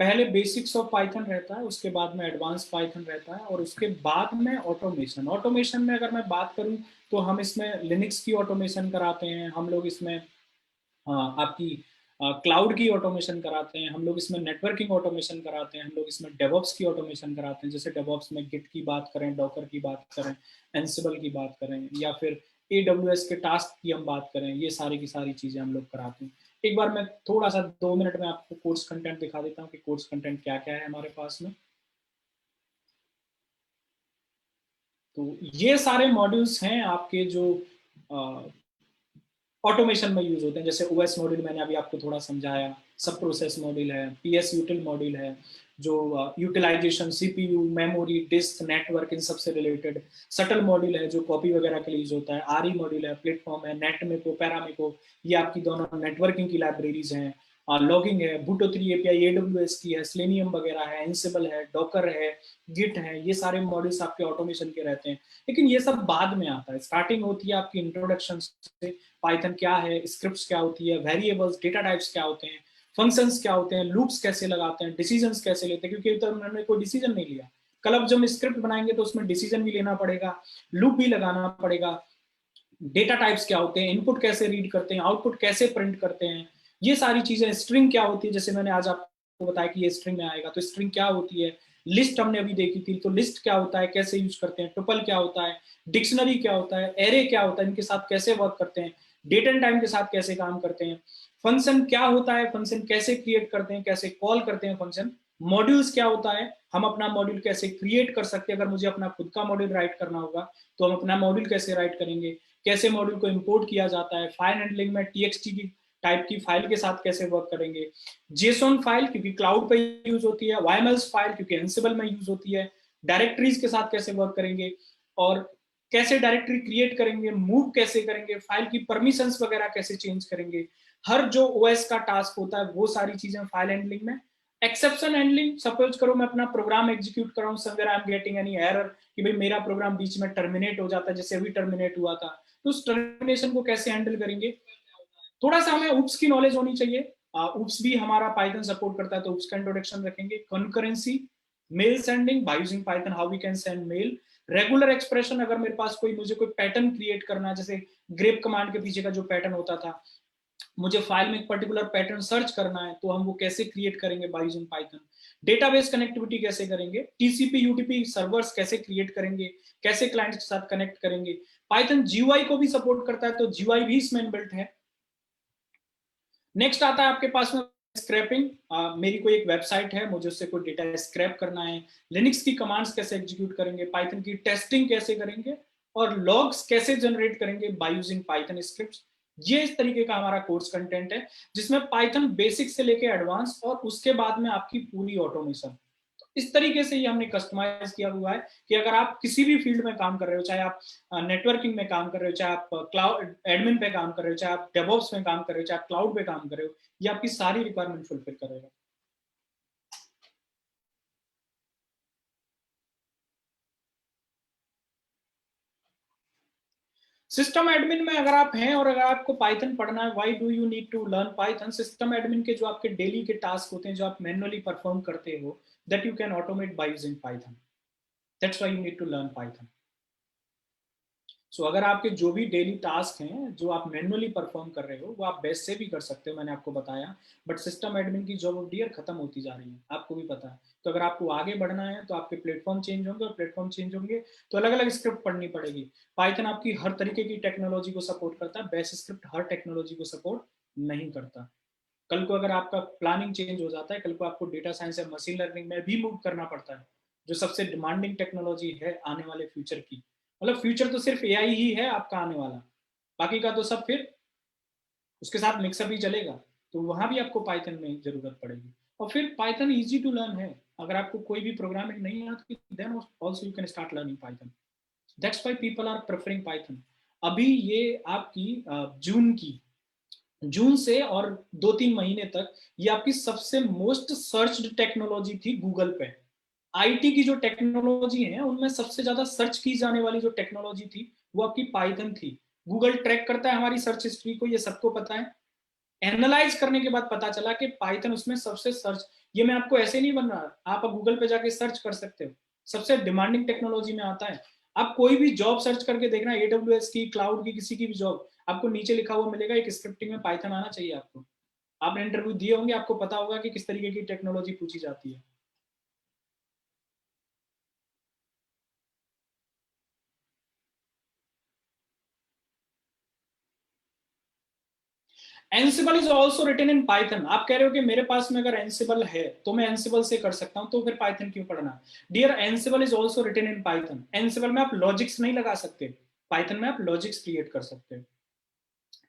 पहले बेसिक्स ऑफ पाइथन रहता है, उसके बाद में एडवांस पाइथन रहता है और उसके बाद में ऑटोमेशन। ऑटोमेशन में अगर मैं बात करूं तो हम इसमें लिनक्स की ऑटोमेशन कराते हैं, हम लोग इसमें आपकी क्लाउड की ऑटोमेशन कराते हैं, हम लोग इसमें नेटवर्किंग ऑटोमेशन कराते हैं, हम लोग इसमें डेवऑप्स की ऑटोमेशन कराते हैं। जैसे डेवऑप्स में गिट की बात करें, डॉकर की बात करें, एंसिबल की बात करें या फिर AWS के टास्क की हम बात करें, ये सारी की सारी चीज़ें हम लोग कराते हैं। एक बार मैं थोड़ा सा 2 मिनट में आपको कोर्स कंटेंट दिखा देता हूँ कि कोर्स कंटेंट क्या क्या है हमारे पास में। तो ये सारे मॉड्यूल्स हैं आपके जो ऑटोमेशन में यूज होते हैं। जैसे ओएस मॉड्यूल मैंने अभी आपको थोड़ा समझाया, सब प्रोसेस मॉड्यूल है, PS यूटिल मॉड्यूल है जो utilization, CPU, memory, disk, network इन सब से रिलेटेड, सटल मॉड्यूल है जो कॉपी वगैरह के लिए यूज होता है, RE मॉड्यूल है, प्लेटफॉर्म है, नेटमेको, पैरामेको, ये आपकी दोनों नेटवर्किंग की लाइब्रेरीज हैं, लॉगिंग है, बूटो3 API AWS की है, सेलेनियम वगैरह है, एंसिबल है, डॉकर है, गिट है, ये सारे मॉड्यूल्स आपके ऑटोमेशन के रहते हैं। लेकिन ये सब बाद में आता है, स्टार्टिंग होती है आपकी इंट्रोडक्शन से, पाइथन क्या है, स्क्रिप्ट्स क्या होती है, वेरिएबल्स, डेटा टाइप्स क्या होते हैं, फंक्शंस क्या होते हैं, लूप्स कैसे लगाते हैं, डिसीजंस कैसे लेते हैं, क्योंकि तो उन्होंने कोई डिसीजन नहीं लिया। कल अब जब हम स्क्रिप्ट बनाएंगे तो उसमें डिसीजन भी लेना पड़ेगा, लूप भी लगाना पड़ेगा, डेटा टाइप्स क्या होते हैं, इनपुट कैसे रीड करते हैं, आउटपुट कैसे प्रिंट करते हैं, ये सारी चीजें। स्ट्रिंग क्या होती है, जैसे मैंने आज आपको बताया कि ये स्ट्रिंग में आएगा, तो स्ट्रिंग क्या होती है, लिस्ट हमने अभी देखी थी, तो लिस्ट क्या होता है, कैसे यूज करते हैं, टुपल क्या होता है, डिक्शनरी क्या होता है, एरे क्या होता है, इनके साथ कैसे वर्क करते हैं, डेट एंड टाइम के साथ कैसे काम करते हैं, फंक्शन क्या होता है, फंक्शन कैसे क्रिएट करते हैं, कैसे कॉल करते हैं फंक्शन, मॉड्यूल्स क्या होता है, हम अपना मॉड्यूल कैसे क्रिएट कर सकते हैं, अगर मुझे अपना खुद का मॉड्यूल राइट करना होगा तो हम अपना मॉड्यूल कैसे राइट करेंगे, कैसे मॉड्यूल को इंपोर्ट किया जाता है, फाइल हैंडलिंग में TXT की टाइप की फाइल के साथ कैसे वर्क करेंगे, जेसोन फाइल क्योंकि क्लाउड पे यूज होती है, YML फाइल क्योंकि एंसिबल में यूज होती है, डायरेक्टरीज के साथ कैसे वर्क करेंगे और कैसे डायरेक्टरी क्रिएट करेंगे, मूव कैसे करेंगे, फाइल की परमिशंस वगैरह कैसे चेंज करेंगे, हर जो OS का टास्क होता है वो सारी चीजें फाइल हैंडलिंग में। एक्सेप्शन हैंडलिंग, सपोज करो मैं अपना प्रोग्राम एग्जीक्यूट कर रहा हूँ, somewhere I am getting any error कि भाई मेरा प्रोग्राम बीच में टर्मिनेट हो जाता है, जैसे अभी टर्मिनेट हुआ था, तो उस टर्मिनेशन को कैसे हैंडल करेंगे। थोड़ा सा हमें उप्स की नॉलेज होनी चाहिए, उप्स भी हमारा पाइथन सपोर्ट करता है, तो उप्स का इंट्रोडक्शन रखेंगे। Concurrency, mail sending by using Python, how we can send mail. Regular expression, अगर मेरे पास मुझे कोई पैटर्न क्रिएट करना है, जैसे ग्रेप कमांड के पीछे का जो पैटर्न होता था, मुझे फाइल में एक पर्टिकुलर पैटर्न सर्च करना है, तो हम वो कैसे क्रिएट करेंगे bye using Python. Database connectivity कैसे करेंगे, टीसीपी यूटीपी सर्वर्स कैसे क्रिएट करेंगे, कैसे क्लाइंट्स के साथ कनेक्ट करेंगे। पाइथन जीयूआई को भी सपोर्ट करता है, तो जीयूआई भी इसमें इनबिल्ट है। नेक्स्ट आता है आपके पास में स्क्रैपिंग। मेरी कोई एक वेबसाइट है, मुझे उससे कोई डेटा स्क्रैप करना है, लिनक्स की कमांड्स कैसे एग्जीक्यूट करेंगे, पाइथन की टेस्टिंग कैसे करेंगे, और लॉग्स कैसे जनरेट करेंगे बाय यूजिंग पाइथन स्क्रिप्ट्स। ये इस तरीके का हमारा कोर्स कंटेंट है, जिसमें पाइथन बेसिक से लेके एडवांस और उसके बाद में आपकी पूरी ऑटोमेशन। इस तरीके से ये हमने कस्टमाइज किया हुआ है कि अगर आप किसी भी फील्ड में काम कर रहे हो, चाहे आप नेटवर्किंग में काम कर रहे हो, चाहे आप क्लाउड एडमिन पे काम कर रहे हो, चाहे आप डेवऑप्स में काम कर रहे हो, चाहे आप क्लाउड पे काम कर रहे हो, ये आपकी सारी रिक्वायरमेंट फुलफिल करेगा। सिस्टम एडमिन में अगर आप हैं और अगर आपको पाइथन पढ़ना है, why do you need to learn Python. System admin के जो आपके डेली के टास्क होते हैं, जो आप मैनुअली परफॉर्म करते हो, that you can automate by using Python. That's why you need to learn Python. So अगर आपके जो भी डेली टास्क हैं जो आप मैनुअली परफॉर्म कर रहे हो, वो आप बेस से भी कर सकते हो, मैंने आपको बताया। बट सिस्टम एडमिन की जॉब ऑफ द ईयर खत्म होती जा रही है, आपको भी पता है। तो अगर आपको आगे बढ़ना है, तो आपके प्लेटफॉर्म चेंज होंगे, और प्लेटफॉर्म चेंज होंगे तो अलग अलग स्क्रिप्ट पढ़नी पड़ेगी। पाइथन आपकी हर तरीके की टेक्नोलॉजी को सपोर्ट करता है, बेस स्क्रिप्ट हर टेक्नोलॉजी को सपोर्ट नहीं करता। कल को अगर आपका प्लानिंग चेंज हो जाता है, कल को आपको डेटा साइंस या मशीन लर्निंग में भी मूव करना पड़ता है, जो सबसे डिमांडिंग टेक्नोलॉजी है आने वाले फ्यूचर की। मतलब फ्यूचर तो सिर्फ एआई ही है आपका आने वाला, बाकी का तो सब फिर उसके साथ मिक्सअप ही चलेगा। तो वहां भी आपको पाइथन में जरूरत पड़ेगी। और फिर पाइथन इजी टू लर्न है, अगर आपको कोई भी प्रोग्रामिंग नहीं आती, then also you can start learning Python. That's why people are preferring Python. अभी ये आपकी जून से और 2-3 महीने तक ये आपकी सबसे मोस्ट सर्च्ड टेक्नोलॉजी थी गूगल पे। आईटी की जो टेक्नोलॉजी है, उनमें सबसे ज्यादा सर्च की जाने वाली जो टेक्नोलॉजी थी, वो आपकी पाइथन थी। गूगल ट्रैक करता है हमारी सर्च हिस्ट्री को, ये सबको पता है। एनालाइज करने के बाद पता चला कि पाइथन उसमें सबसे सर्च, ये मैं आपको ऐसे नहीं बन रहा, आप गूगल पे जाके सर्च कर सकते हो, सबसे डिमांडिंग टेक्नोलॉजी में आता है। आप कोई भी जॉब सर्च करके देखना, एडब्ल्यूएस की, क्लाउड की, किसी की भी जॉब, आपको नीचे लिखा हुआ मिलेगा एक स्क्रिप्टिंग में पाइथन आना चाहिए आपको। आपने इंटरव्यू दिए होंगे, आपको पता होगा कि किस तरीके की टेक्नोलॉजी पूछी जाती है। Ansible is also written in Python. आप कह रहे हो कि मेरे पास में अगर एनसिबल है तो मैं एनसिबल से कर सकता हूं, तो फिर पाइथन क्यों पढ़ना। Dear, Ansible is also written in Python. Ansible में आप लॉजिक्स नहीं लगा सकते, पाइथन में आप लॉजिक्स क्रिएट कर सकते हो।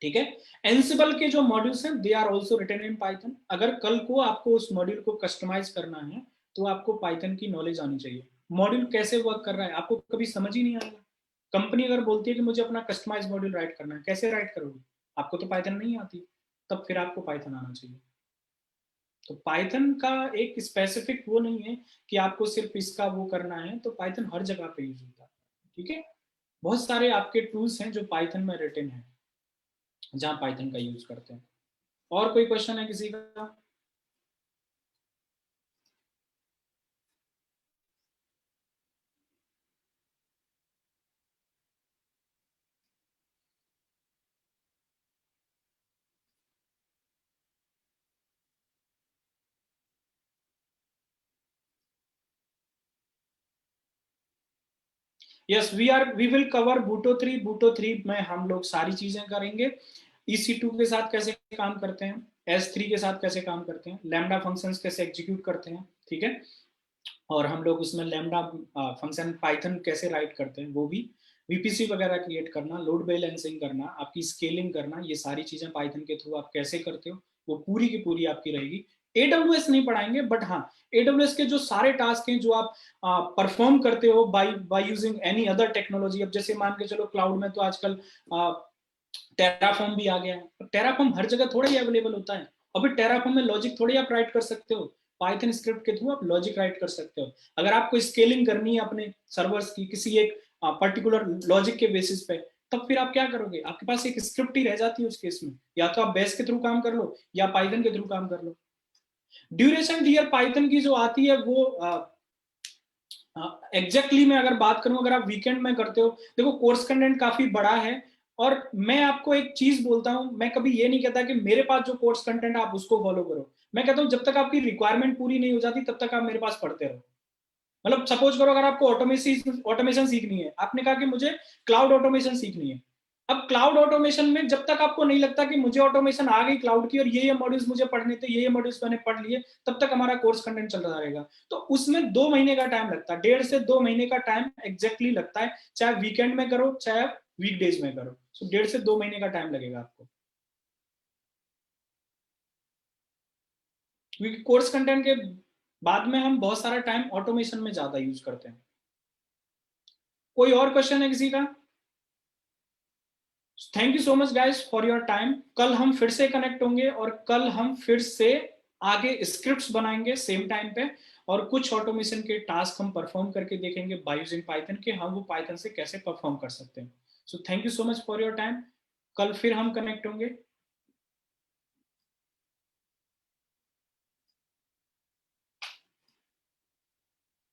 ठीक है। एनसिबल के जो मॉड्यूल्स हैं, they are also written in Python. अगर कल को आपको उस मॉड्यूल को कस्टमाइज करना है, तो आपको पाइथन की नॉलेज आनी चाहिए। मॉड्यूल कैसे वर्क कर रहा है आपको कभी समझ ही नहीं आएगा। कंपनी अगर बोलती है कि मुझे अपना कस्टमाइज मॉड्यूल राइट करना है, कैसे राइट करोगे, आपको तो पाइथन नहीं आती, तब फिर आपको पाइथन आना चाहिए। तो पाइथन का एक स्पेसिफिक वो नहीं है कि आपको सिर्फ इसका वो करना है, तो पाइथन हर जगह पे यूज होता है। ठीक है। बहुत सारे आपके टूल्स हैं जो पाइथन में रिटन है, जहां पाइथन का यूज करते हैं। और कोई क्वेश्चन है किसी का? Yes, we will cover Boto 3। Boto 3 में हम लोग सारी चीजें करेंगे। EC2 के साथ कैसे काम करते हैं, S3 के साथ कैसे काम करते हैं, लैम्डा फंक्शंस कैसे एग्जीक्यूट करते हैं। ठीक है। और हम लोग उसमें लैम्डा फंक्शन पाइथन कैसे राइट करते हैं, वो भी। VPC वगैरह क्रिएट करना, लोड बैलेंसिंग करना, आपकी स्केलिंग करना, ये सारी चीजें पाइथन के थ्रू आप कैसे करते हो, वो पूरी की पूरी आपकी रहेगी। AWS नहीं पढ़ाएंगे, बट हाँ, AWS के जो सारे टास्क हैं जो आप परफॉर्म करते हो by by using any other technology. अब जैसे मान के चलो क्लाउड में तो आजकल टेराफॉर्म भी आ गया है। टेराफॉर्म हर जगह थोड़ा ही अवेलेबल होता है। अभी टेराफॉर्म में लॉजिक थोड़ी आप राइट कर सकते हो, पाइथन स्क्रिप्ट के थ्रू आप लॉजिक राइट कर सकते हो। अगर आपको स्केलिंग करनी है अपने सर्वर्स की किसी एक पर्टिकुलर लॉजिक के बेसिस पे, तब फिर आप क्या करोगे? आपके पास एक स्क्रिप्ट ही रह जाती है उस केस में, या तो आप बेस के थ्रू काम कर लो या पाइथन के थ्रू काम कर लो। ड्यूरेशन डियर पाइथन की जो आती है वो एग्जैक्टली मैं अगर बात करूं, अगर आप वीकेंड में करते हो, देखो कोर्स कंटेंट काफी बड़ा है, और मैं आपको एक चीज बोलता हूं, मैं कभी ये नहीं कहता कि मेरे पास जो कोर्स कंटेंट आप उसको फॉलो करो। मैं कहता हूं जब तक आपकी रिक्वायरमेंट पूरी नहीं हो जाती तब तक आप मेरे पास पढ़ते रहो। मतलब सपोज करो अगर आपको ऑटोमेशन सीखनी है, आपने कहा कि मुझे क्लाउड ऑटोमेशन सीखनी है। अब क्लाउड ऑटोमेशन में जब तक आपको नहीं लगता कि मुझे ऑटोमेशन आ गई क्लाउड की और ये मॉड्यूल्स मुझे पढ़ने थे, ये मॉड्यूल्स मैंने पढ़ लिए, तब तक हमारा कोर्स कंटेंट चल रहा रहेगा। तो उसमें 2 महीने का टाइम लगता है, 1.5 से 2 महीने का टाइम एग्जैक्टली लगता है, चाहे वीकेंड में करो चाहे वीकडेज में करो। सो 1.5 से 2 महीने का टाइम लगेगा आपको, क्योंकि कोर्स कंटेंट के बाद में हम बहुत सारा टाइम ऑटोमेशन में ज्यादा यूज करते हैं। कोई और क्वेश्चन है किसी का? Thank you so much guys for your time. कल हम फिर से कनेक्ट होंगे और कल हम फिर से आगे स्क्रिप्ट्स बनाएंगे सेम टाइम पे, और कुछ ऑटोमेशन के टास्क हम परफॉर्म करके देखेंगे बाय यूजिंग पाइथन के, हम वो पाइथन से कैसे परफॉर्म कर सकते हैं। So thank you so much for your time. कल फिर हम कनेक्ट होंगे।